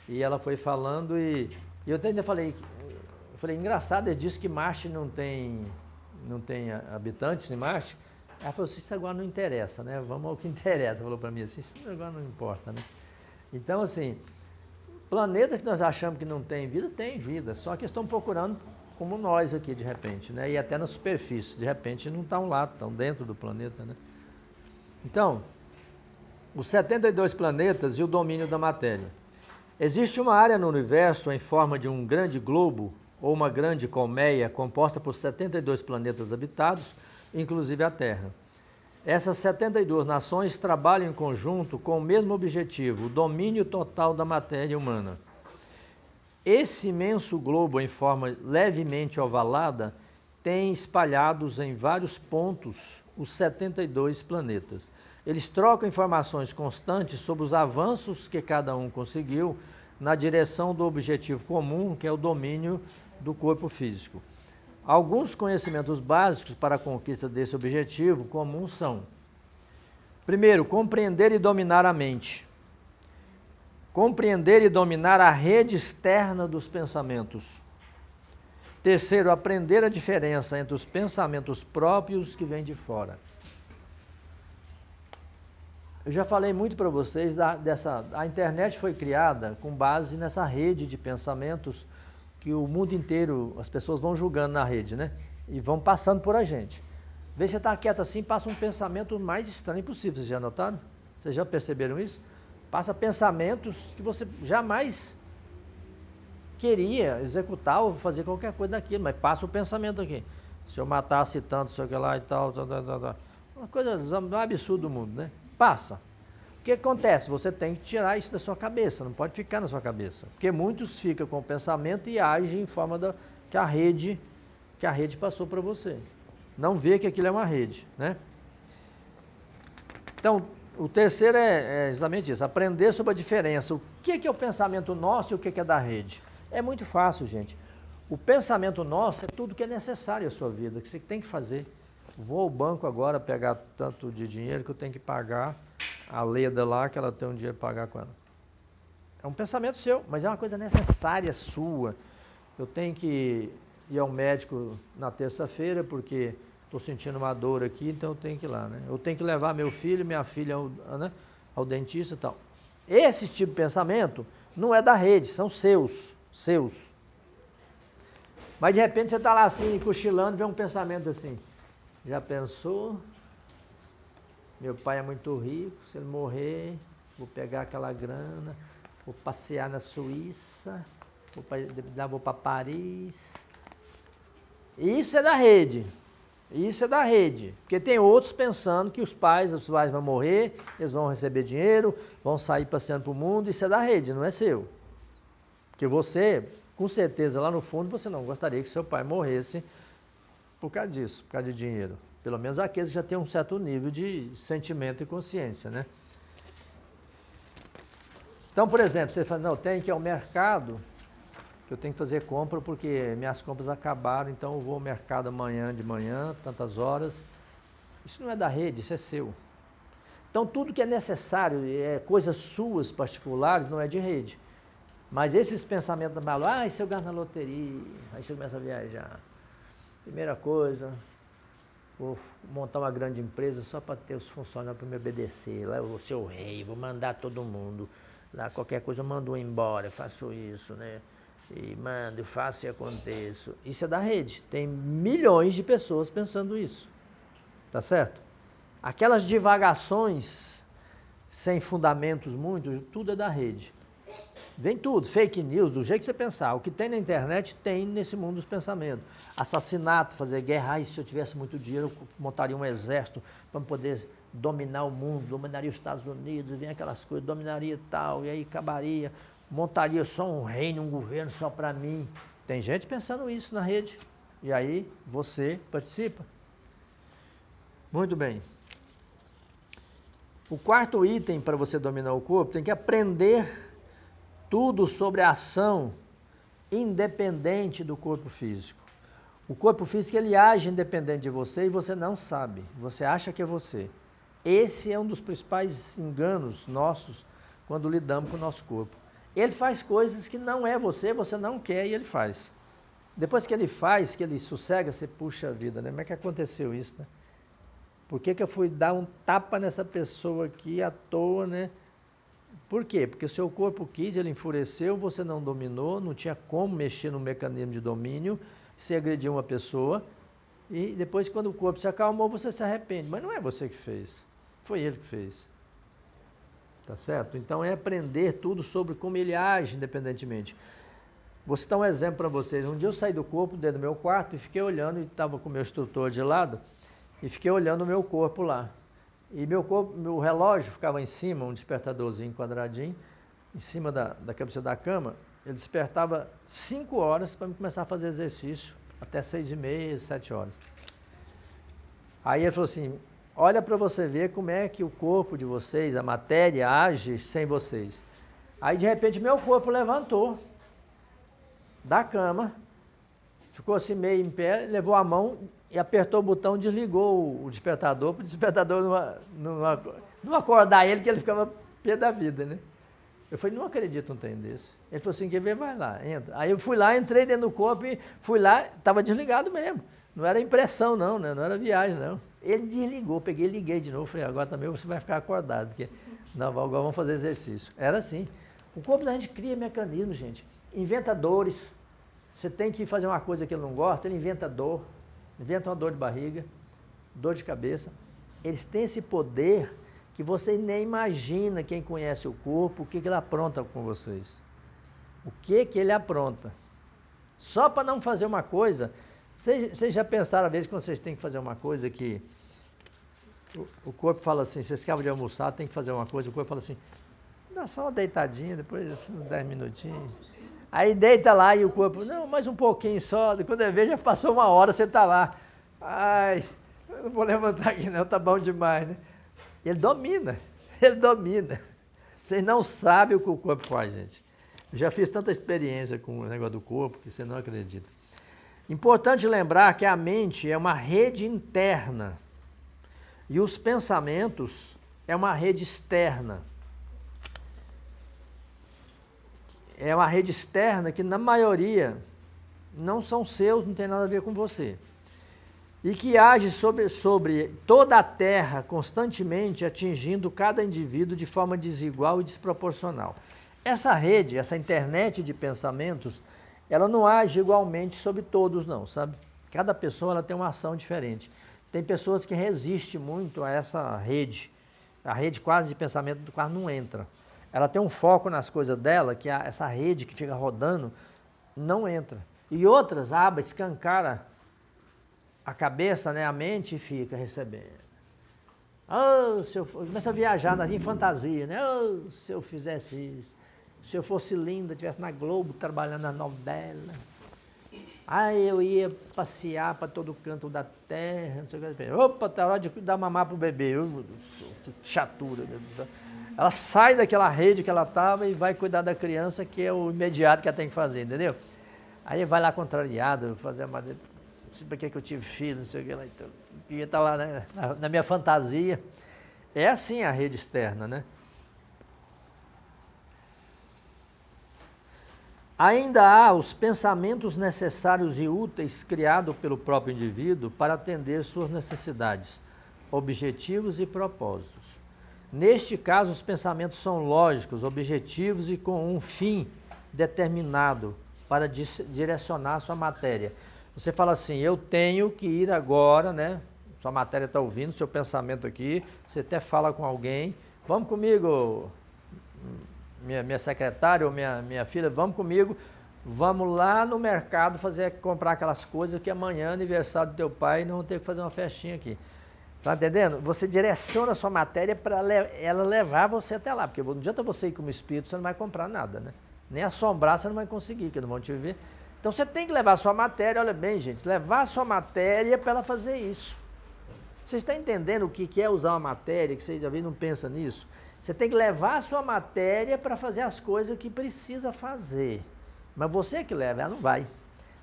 E ela foi falando e eu até ainda falei, engraçado, ele disse que Marte não tem habitantes em Marte. Ela falou assim, isso agora não interessa, né? Vamos ao que interessa, falou para mim assim, isso agora não importa, né? Então, assim, planeta que nós achamos que não tem vida, só que estão procurando como nós aqui, de repente, né? E até na superfície, de repente não estão lá, estão dentro do planeta, né? Então, os 72 planetas e o domínio da matéria. Existe uma área no universo em forma de um grande globo ou uma grande colmeia composta por 72 planetas habitados, inclusive a Terra. Essas 72 nações trabalham em conjunto com o mesmo objetivo, o domínio total da matéria humana. Esse imenso globo em forma levemente ovalada tem espalhados em vários pontos os 72 planetas. Eles trocam informações constantes sobre os avanços que cada um conseguiu na direção do objetivo comum, que é o domínio do corpo físico. Alguns conhecimentos básicos para a conquista desse objetivo comum são: primeiro, compreender e dominar a mente. Compreender e dominar a rede externa dos pensamentos. Terceiro, aprender a diferença entre os pensamentos próprios que vêm de fora. Eu já falei muito para vocês a internet foi criada com base nessa rede de pensamentos que o mundo inteiro, as pessoas vão julgando na rede, né? E vão passando por a gente. Vê se você está quieto assim, passa um pensamento mais estranho possível. Vocês já notaram? Vocês já perceberam isso? Passa pensamentos que você jamais queria executar ou fazer qualquer coisa daquilo, mas passa o pensamento aqui. Se eu matasse tanto, sei o que lá e tal. Uma coisa um absurdo do mundo, né? Passa. O que acontece? Você tem que tirar isso da sua cabeça, não pode ficar na sua cabeça. Porque muitos ficam com o pensamento e agem em forma que a rede passou para você. Não vê que aquilo é uma rede, né? Então, o terceiro é exatamente isso, aprender sobre a diferença. O que é o pensamento nosso e o que é da rede? É muito fácil, gente. O pensamento nosso é tudo que é necessário à sua vida, que você tem que fazer. Vou ao banco agora pegar tanto de dinheiro que eu tenho que pagar a Leda lá, que ela tem um dinheiro para pagar com ela. É um pensamento seu, mas é uma coisa necessária sua. Eu tenho que ir ao médico na terça-feira porque estou sentindo uma dor aqui, então eu tenho que ir lá, né? Eu tenho que levar meu filho, minha filha ao dentista e tal. Esse tipo de pensamento não é da rede, são seus. Mas de repente você está lá assim, cochilando, vê um pensamento assim. Já pensou? Meu pai é muito rico, se ele morrer, vou pegar aquela grana, vou passear na Suíça, vou para Paris. Isso é da rede. Porque tem outros pensando que os pais vão morrer, eles vão receber dinheiro, vão sair passeando para o mundo, isso é da rede, não é seu. Porque você, com certeza, lá no fundo, você não gostaria que seu pai morresse por causa disso, por causa de dinheiro. Pelo menos aqueles que já têm um certo nível de sentimento e consciência, né? Então, por exemplo, você fala, não, eu tenho que ir ao mercado, que eu tenho que fazer compra porque minhas compras acabaram, então eu vou ao mercado amanhã de manhã, tantas horas. Isso não é da rede, isso é seu. Então, tudo que é necessário, coisas suas particulares, não é de rede. Mas esses pensamentos malucos, e se eu ganho na loteria? Aí você começa a viajar. Primeira coisa, vou montar uma grande empresa só para ter os funcionários para me obedecer. Lá eu vou ser o rei, vou mandar todo mundo. Lá qualquer coisa eu mando embora, faço isso, né? E mando, faço e aconteço. Isso é da rede. Tem milhões de pessoas pensando isso. Tá certo? Aquelas divagações sem fundamentos muito, tudo é da rede. Vem tudo, fake news, do jeito que você pensar. O que tem na internet, tem nesse mundo dos pensamentos. Assassinato, fazer guerra. Se eu tivesse muito dinheiro, eu montaria um exército para poder dominar o mundo, dominaria os Estados Unidos, vem aquelas coisas, dominaria tal, e aí acabaria, montaria só um reino, um governo só para mim. Tem gente pensando isso na rede. E aí você participa. Muito bem. O quarto item para você dominar o corpo, tem que aprender tudo sobre a ação independente do corpo físico. O corpo físico ele age independente de você e você não sabe. Você acha que é você. Esse é um dos principais enganos nossos quando lidamos com o nosso corpo. Ele faz coisas que não é você, você não quer e ele faz. Depois que ele faz, que ele sossega, você puxa a vida, né? Como é que aconteceu isso, né? Por que eu fui dar um tapa nessa pessoa aqui à toa, né? Por quê? Porque o seu corpo quis, ele enfureceu, você não dominou, não tinha como mexer no mecanismo de domínio, você agrediu uma pessoa e depois quando o corpo se acalmou, você se arrepende. Mas não é você que fez, foi ele que fez. Tá certo? Então é aprender tudo sobre como ele age independentemente. Vou citar um exemplo para vocês. Um dia eu saí do corpo dentro do meu quarto e fiquei olhando, e estava com o meu instrutor de lado, e fiquei olhando o meu corpo lá. E meu relógio ficava em cima, um despertadorzinho quadradinho, em cima da cabeceira da cama. Ele despertava 5 horas para começar a fazer exercício, até 6h30, 7 horas. Aí ele falou assim, olha para você ver como é que o corpo de vocês, a matéria, age sem vocês. Aí de repente meu corpo levantou da cama, ficou assim meio em pé, levou a mão e apertou o botão, desligou o despertador, para o despertador não acordar ele, que ele ficava pé da vida, né? Eu falei, não acredito num trem desse. Ele falou assim, quer ver, vai lá, entra. Aí eu fui lá, entrei dentro do corpo e fui lá, estava desligado mesmo. Não era impressão não, né? Não era viagem não. Ele desligou, peguei e liguei de novo, falei, agora também você vai ficar acordado, porque não, agora vamos fazer exercício. Era assim. O corpo da gente cria mecanismos, gente. Inventa dores. Você tem que fazer uma coisa que ele não gosta, ele inventa dor. Inventa uma dor de barriga, dor de cabeça. Eles têm esse poder que você nem imagina, quem conhece o corpo, o que ele apronta com vocês. O que ele apronta. Só para não fazer uma coisa, vocês já pensaram, às vezes, que vocês têm que fazer uma coisa que o corpo fala assim, vocês acabam de almoçar, tem que fazer uma coisa, o corpo fala assim, dá só uma deitadinha, depois assim, 10 minutinhos. Aí deita lá e o corpo, não, mais um pouquinho só, quando eu vejo já passou 1 hora, você está lá. Ai, eu não vou levantar aqui não, tá bom demais, né? Ele domina, ele domina. Vocês não sabem o que o corpo faz, gente. Eu já fiz tanta experiência com o negócio do corpo que você não acredita. Importante lembrar que a mente é uma rede interna e os pensamentos é uma rede externa. É uma rede externa que, na maioria, não são seus, não tem nada a ver com você. E que age sobre toda a Terra, constantemente atingindo cada indivíduo de forma desigual e desproporcional. Essa rede, essa internet de pensamentos, ela não age igualmente sobre todos, não, sabe? Cada pessoa ela tem uma ação diferente. Tem pessoas que resistem muito a essa rede. A rede quase de pensamento quase não entra. Ela tem um foco nas coisas dela, que essa rede que fica rodando não entra. E outras abrem, escancara a cabeça, né, a mente e fica recebendo. Oh, se eu começa a viajar em fantasia, né? Oh, se eu fizesse isso, se eu fosse linda, estivesse na Globo trabalhando na novela. Aí eu ia passear para todo canto da terra, não sei o que. Opa, tá hora de dar mamar pro bebê. Que chatura. Ela sai daquela rede que ela estava e vai cuidar da criança, que é o imediato que ela tem que fazer, entendeu? Aí vai lá contrariado, fazer uma... Não sei para que eu tive filho, não sei o que lá. Então, eu ia estar lá, né, na minha fantasia. É assim a rede externa, né? Ainda há os pensamentos necessários e úteis criados pelo próprio indivíduo para atender suas necessidades, objetivos e propósitos. Neste caso, os pensamentos são lógicos, objetivos e com um fim determinado para direcionar sua matéria. Você fala assim, eu tenho que ir agora, né? Sua matéria está ouvindo, seu pensamento aqui, você até fala com alguém, vamos comigo, minha secretária ou minha filha, vamos comigo, vamos lá no mercado comprar aquelas coisas que amanhã é aniversário do teu pai e não vamos ter que fazer uma festinha aqui. Está entendendo? Você direciona a sua matéria para ela levar você até lá, porque não adianta você ir como espírito, você não vai comprar nada, né? Nem assombrar você não vai conseguir, que não vão te ver. Então você tem que levar a sua matéria, olha bem gente, levar a sua matéria para ela fazer isso. Você está entendendo o que é usar uma matéria, que você já não pensa nisso? Você tem que levar a sua matéria para fazer as coisas que precisa fazer. Mas você que leva, ela não vai.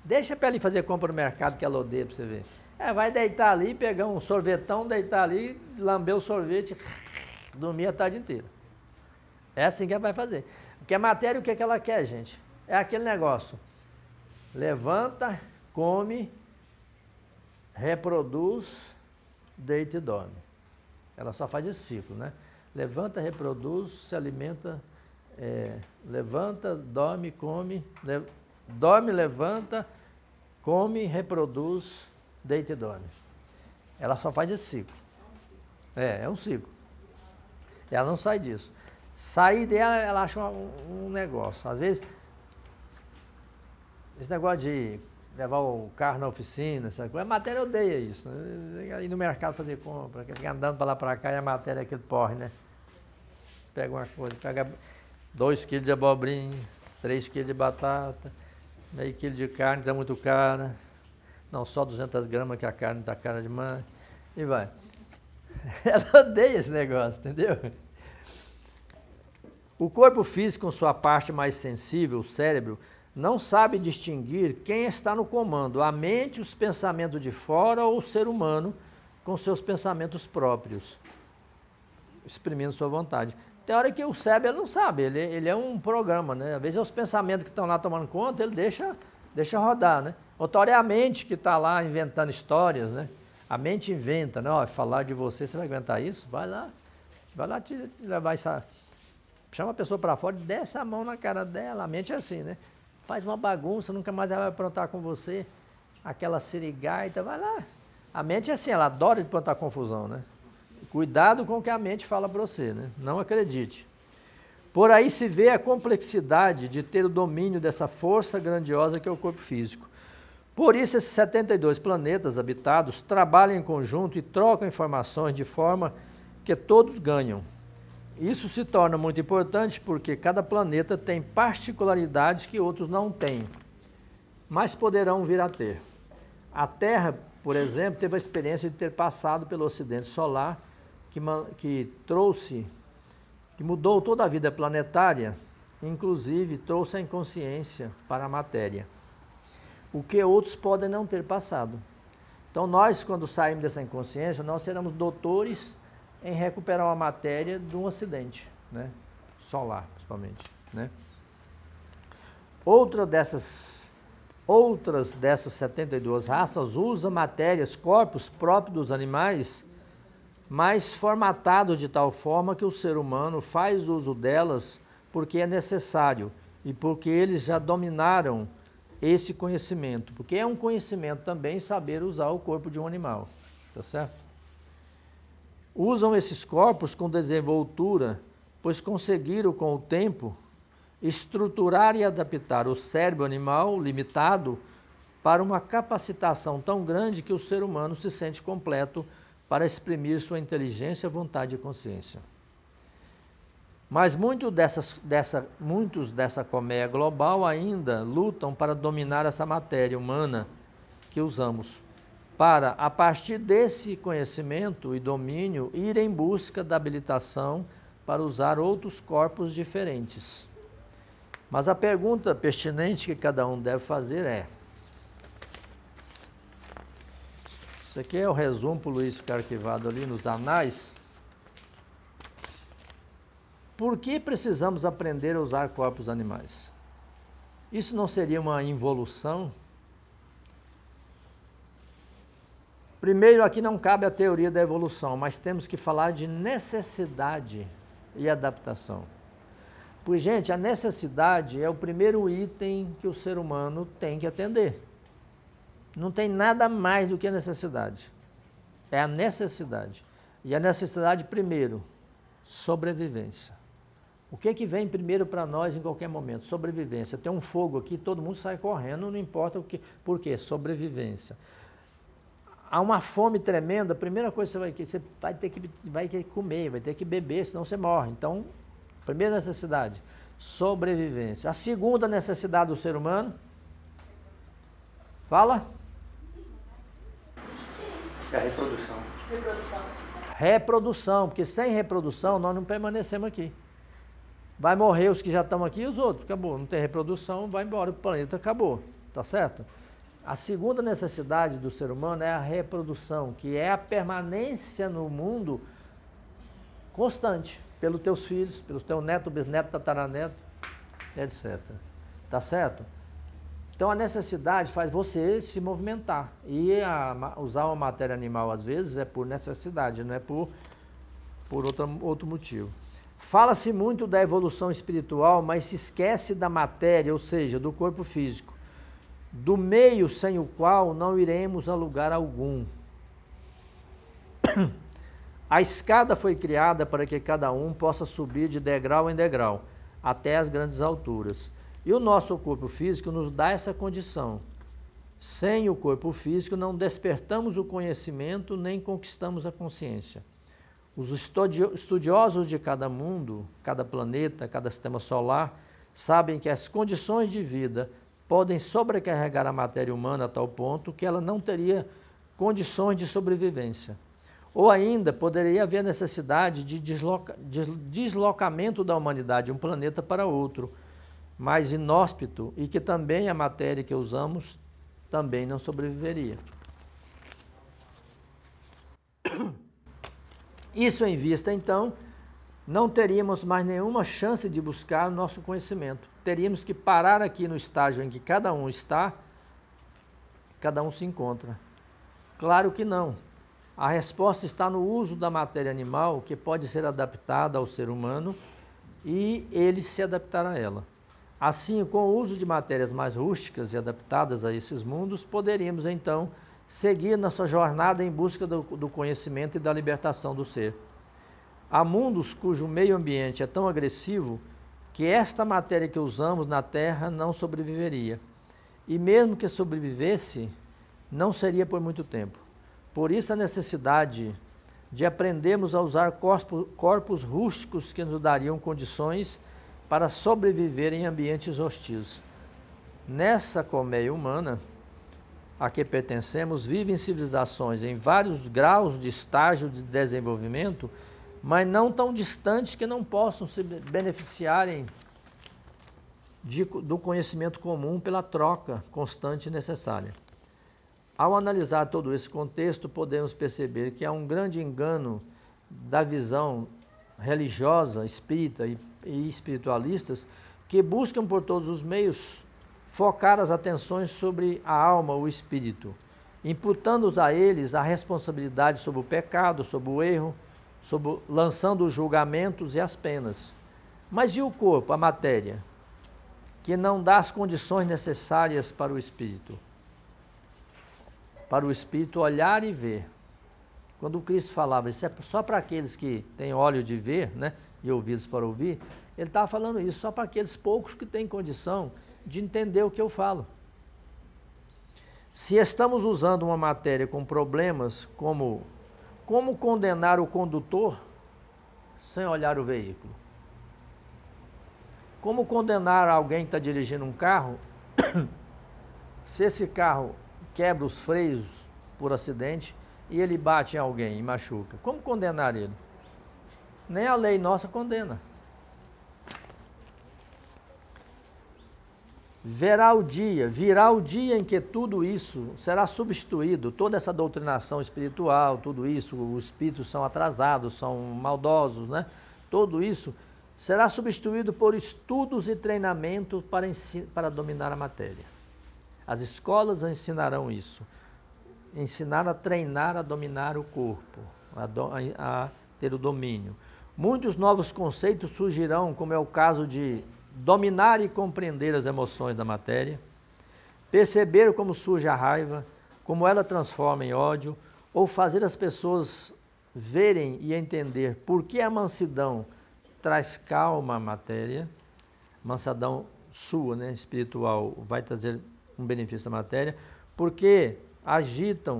Deixa para ela ir fazer compra no mercado que ela odeia para você ver. Vai deitar ali, pegar um sorvetão, deitar ali, lamber o sorvete, dormir a tarde inteira. É assim que ela vai fazer. Porque a matéria, o que é que ela quer, gente? É aquele negócio. Levanta, come, reproduz, deita e dorme. Ela só faz esse ciclo, né? Levanta, reproduz, se alimenta, levanta, dorme, come, dorme, levanta, come, reproduz, deita e dorme. Ela só faz esse ciclo. É um ciclo. Ela não sai disso. Sair dela, ela acha um negócio. Às vezes, esse negócio de levar o carro na oficina, a matéria odeia isso. Né? Ir no mercado fazer compra, ficar andando para lá para cá e a matéria é aquele porre, né? Pega uma coisa, pega 2 quilos de abobrinha, 3 quilos de batata, meio quilo de carne, está muito cara. Não, só 200 gramas que a carne está cara demais. E vai. Ela odeia esse negócio, entendeu? O corpo físico, com sua parte mais sensível, o cérebro, não sabe distinguir quem está no comando, a mente, os pensamentos de fora ou o ser humano com seus pensamentos próprios, exprimindo sua vontade. Tem hora que o cérebro ele não sabe, ele é um programa, né? Às vezes é os pensamentos que estão lá tomando conta, ele deixa rodar, né? Outra hora é a mente que está lá inventando histórias, né? A mente inventa, né? Ó, falar de você vai aguentar isso? Vai lá te levar essa... Chama a pessoa para fora e desce a mão na cara dela, a mente é assim, né? Faz uma bagunça, nunca mais ela vai aprontar com você, aquela sirigaita, vai lá. A mente é assim, ela adora aprontar confusão, né? Cuidado com o que a mente fala para você, né? Não acredite. Por aí se vê a complexidade de ter o domínio dessa força grandiosa que é o corpo físico. Por isso esses 72 planetas habitados trabalham em conjunto e trocam informações de forma que todos ganham. Isso se torna muito importante porque cada planeta tem particularidades que outros não têm, mas poderão vir a ter. A Terra, por exemplo, teve a experiência de ter passado pelo Ocidente Solar, que mudou toda a vida planetária, inclusive trouxe a inconsciência para a matéria, o que outros podem não ter passado. Então nós, quando saímos dessa inconsciência, nós seremos doutores em recuperar uma matéria de um acidente, né? Solar, principalmente, né? Outras dessas 72 raças usam matérias, corpos próprios dos animais, mas formatados de tal forma que o ser humano faz uso delas porque é necessário e porque eles já dominaram esse conhecimento, porque é um conhecimento também saber usar o corpo de um animal, tá certo? Usam esses corpos com desenvoltura, pois conseguiram com o tempo estruturar e adaptar o cérebro animal limitado para uma capacitação tão grande que o ser humano se sente completo para exprimir sua inteligência, vontade e consciência. Mas muitos dessa colmeia global ainda lutam para dominar essa matéria humana que usamos, para, a partir desse conhecimento e domínio, ir em busca da habilitação para usar outros corpos diferentes. Mas a pergunta pertinente que cada um deve fazer é: isso aqui é o resumo para o Luiz ficar arquivado ali nos anais. Por que precisamos aprender a usar corpos animais? Isso não seria uma involução? Primeiro, aqui não cabe a teoria da evolução, mas temos que falar de necessidade e adaptação. Pois, gente, a necessidade é o primeiro item que o ser humano tem que atender. Não tem nada mais do que a necessidade. É a necessidade. E a necessidade, primeiro, sobrevivência. O que vem primeiro para nós em qualquer momento? Sobrevivência. Tem um fogo aqui, todo mundo sai correndo, não importa o que. Por quê? Sobrevivência. Há uma fome tremenda, a primeira coisa que você vai ter que comer, vai ter que beber, senão você morre. Então, primeira necessidade, sobrevivência. A segunda necessidade do ser humano, fala? É a reprodução. Reprodução, porque sem reprodução nós não permanecemos aqui. Vai morrer os que já estão aqui e os outros, acabou. Não tem reprodução, vai embora, o planeta acabou, tá certo? A segunda necessidade do ser humano é a reprodução, que é a permanência no mundo constante, pelos teus filhos, pelos teus netos, bisnetos, tataranetos, etc. Tá certo? Então a necessidade faz você se movimentar. E usar uma matéria animal às vezes é por necessidade, não é por outro motivo. Fala-se muito da evolução espiritual, mas se esquece da matéria, ou seja, do corpo físico, do meio sem o qual não iremos a lugar algum. A escada foi criada para que cada um possa subir de degrau em degrau, até as grandes alturas. E o nosso corpo físico nos dá essa condição. Sem o corpo físico não despertamos o conhecimento nem conquistamos a consciência. Os estudiosos de cada mundo, cada planeta, cada sistema solar, sabem que as condições de vida podem sobrecarregar a matéria humana a tal ponto que ela não teria condições de sobrevivência. Ou ainda poderia haver necessidade de deslocamento da humanidade de um planeta para outro, mais inóspito, e que também a matéria que usamos também não sobreviveria. Isso em vista, então, não teríamos mais nenhuma chance de buscar nosso conhecimento. Teríamos que parar aqui no estágio em que cada um está, cada um se encontra. Claro que não. A resposta está no uso da matéria animal, que pode ser adaptada ao ser humano e ele se adaptar a ela. Assim, com o uso de matérias mais rústicas e adaptadas a esses mundos, poderíamos então seguir nossa jornada em busca do conhecimento e da libertação do ser. Há mundos cujo meio ambiente é tão agressivo que esta matéria que usamos na Terra não sobreviveria. E mesmo que sobrevivesse, não seria por muito tempo. Por isso a necessidade de aprendermos a usar corpos rústicos que nos dariam condições para sobreviver em ambientes hostis. Nessa colmeia humana a que pertencemos, vivem civilizações em vários graus de estágio de desenvolvimento, mas não tão distantes que não possam se beneficiarem do conhecimento comum pela troca constante e necessária. Ao analisar todo esse contexto, podemos perceber que há um grande engano da visão religiosa, espírita e espiritualistas que buscam por todos os meios focar as atenções sobre a alma, o espírito, imputando-os a eles a responsabilidade sobre o pecado, sobre o erro, lançando os julgamentos e as penas. Mas e o corpo, a matéria, que não dá as condições necessárias para o espírito? Para o espírito olhar e ver. Quando o Cristo falava, isso é só para aqueles que têm olhos de ver, né, e ouvidos para ouvir, ele estava falando isso só para aqueles poucos que têm condição de entender o que eu falo. Se estamos usando uma matéria com problemas como condenar o condutor sem olhar o veículo? Como condenar alguém que está dirigindo um carro se esse carro quebra os freios por acidente e ele bate em alguém e machuca? Como condenar ele? Nem a lei nossa condena. Virá o dia em que tudo isso será substituído, toda essa doutrinação espiritual, tudo isso, os espíritos são atrasados, são maldosos, né? Tudo isso será substituído por estudos e treinamento para dominar a matéria. As escolas ensinarão isso. Ensinar a treinar a dominar o corpo, a ter o domínio. Muitos novos conceitos surgirão, como é o caso de dominar e compreender as emoções da matéria, perceber como surge a raiva, como ela transforma em ódio, ou fazer as pessoas verem e entender por que a mansidão traz calma à matéria, mansidão sua, né, espiritual, vai trazer um benefício à matéria, porque agitar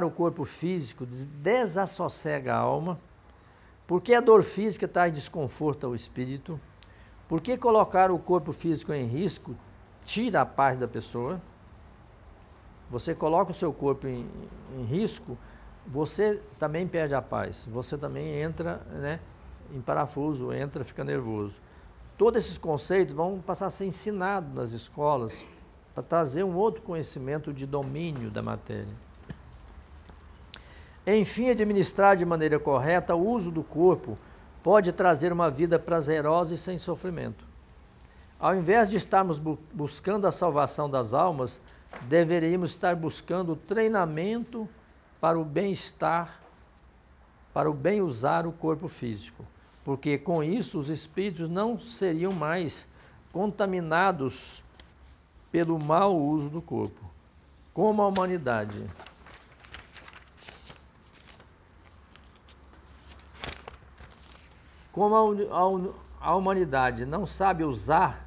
o corpo físico desassossega a alma, porque a dor física traz desconforto ao espírito, porque colocar o corpo físico em risco tira a paz da pessoa. Você coloca o seu corpo em risco, você também perde a paz, você também entra, né, em parafuso, fica nervoso. Todos esses conceitos vão passar a ser ensinados nas escolas para trazer um outro conhecimento de domínio da matéria. Enfim, administrar de maneira correta o uso do corpo pode trazer uma vida prazerosa e sem sofrimento. Ao invés de estarmos buscando a salvação das almas, deveríamos estar buscando o treinamento para o bem-estar, para o bem usar o corpo físico, porque com isso os espíritos não seriam mais contaminados pelo mau uso do corpo, como a humanidade. Como a humanidade não sabe usar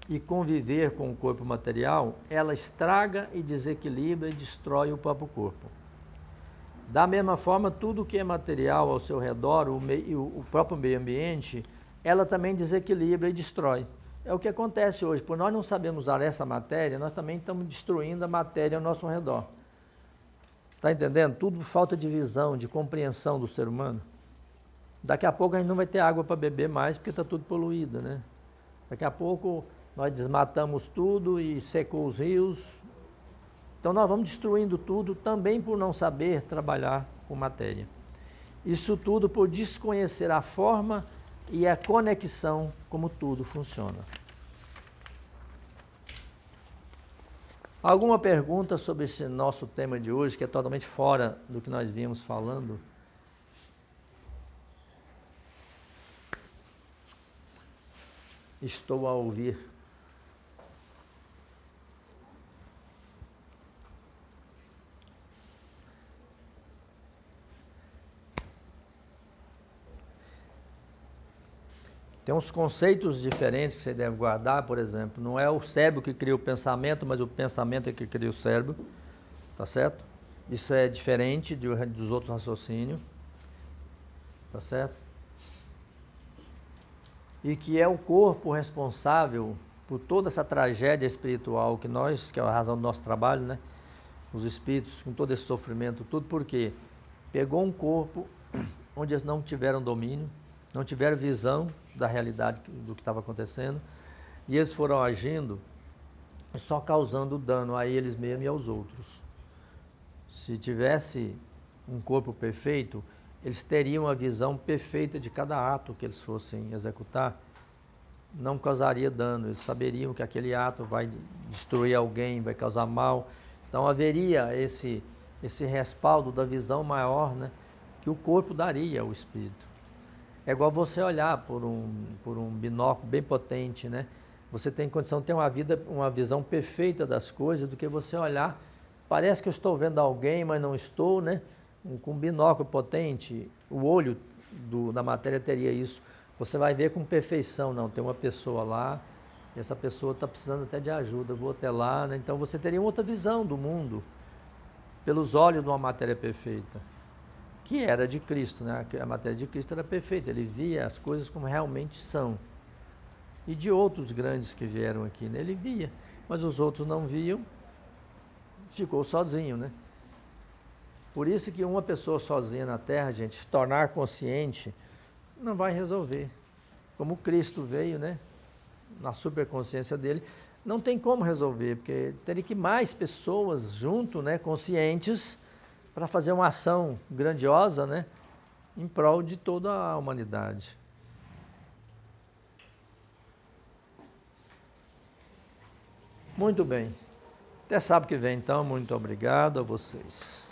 e conviver com o corpo material, ela estraga e desequilibra e destrói o próprio corpo. Da mesma forma, tudo que é material ao seu redor, o próprio meio ambiente, ela também desequilibra e destrói. É o que acontece hoje. Por nós não sabemos usar essa matéria, nós também estamos destruindo a matéria ao nosso redor. Está entendendo? Tudo por falta de visão, de compreensão do ser humano. Daqui a pouco a gente não vai ter água para beber mais, porque está tudo poluído, né? Daqui a pouco nós desmatamos tudo e secou os rios. Então nós vamos destruindo tudo também por não saber trabalhar com matéria. Isso tudo por desconhecer a forma e a conexão como tudo funciona. Alguma pergunta sobre esse nosso tema de hoje, que é totalmente fora do que nós vínhamos falando? Estou a ouvir. Tem uns conceitos diferentes que você deve guardar, por exemplo, não é o cérebro que cria o pensamento, mas o pensamento é que cria o cérebro, tá certo? Isso é diferente dos outros raciocínios, tá certo? E que é o corpo responsável por toda essa tragédia espiritual que é a razão do nosso trabalho, né? Os espíritos, com todo esse sofrimento, tudo porque pegou um corpo onde eles não tiveram domínio, não tiveram visão da realidade do que estava acontecendo, e eles foram agindo só causando dano a eles mesmos e aos outros. Se tivesse um corpo perfeito, eles teriam a visão perfeita de cada ato que eles fossem executar, não causaria dano, eles saberiam que aquele ato vai destruir alguém, vai causar mal. Então haveria esse respaldo da visão maior, né, que o corpo daria ao espírito. É igual você olhar por um binóculo bem potente, né? Você tem condição de ter uma visão perfeita das coisas do que você olhar, parece que eu estou vendo alguém, mas não estou, né? Com um binóculo potente, o olho da matéria teria isso. Você vai ver com perfeição, não, tem uma pessoa lá, e essa pessoa está precisando até de ajuda, eu vou até lá, né? Então você teria outra visão do mundo, pelos olhos de uma matéria perfeita, que era de Cristo, né? A matéria de Cristo era perfeita, ele via as coisas como realmente são. E de outros grandes que vieram aqui, né? Ele via, mas os outros não viam, ficou sozinho, né? Por isso que uma pessoa sozinha na Terra, gente, se tornar consciente, não vai resolver. Como Cristo veio, né? Na superconsciência dele, não tem como resolver, porque teria que mais pessoas junto, né? Conscientes, para fazer uma ação grandiosa, né? em prol de toda a humanidade. Muito bem. Até sábado que vem, então. Muito obrigado a vocês.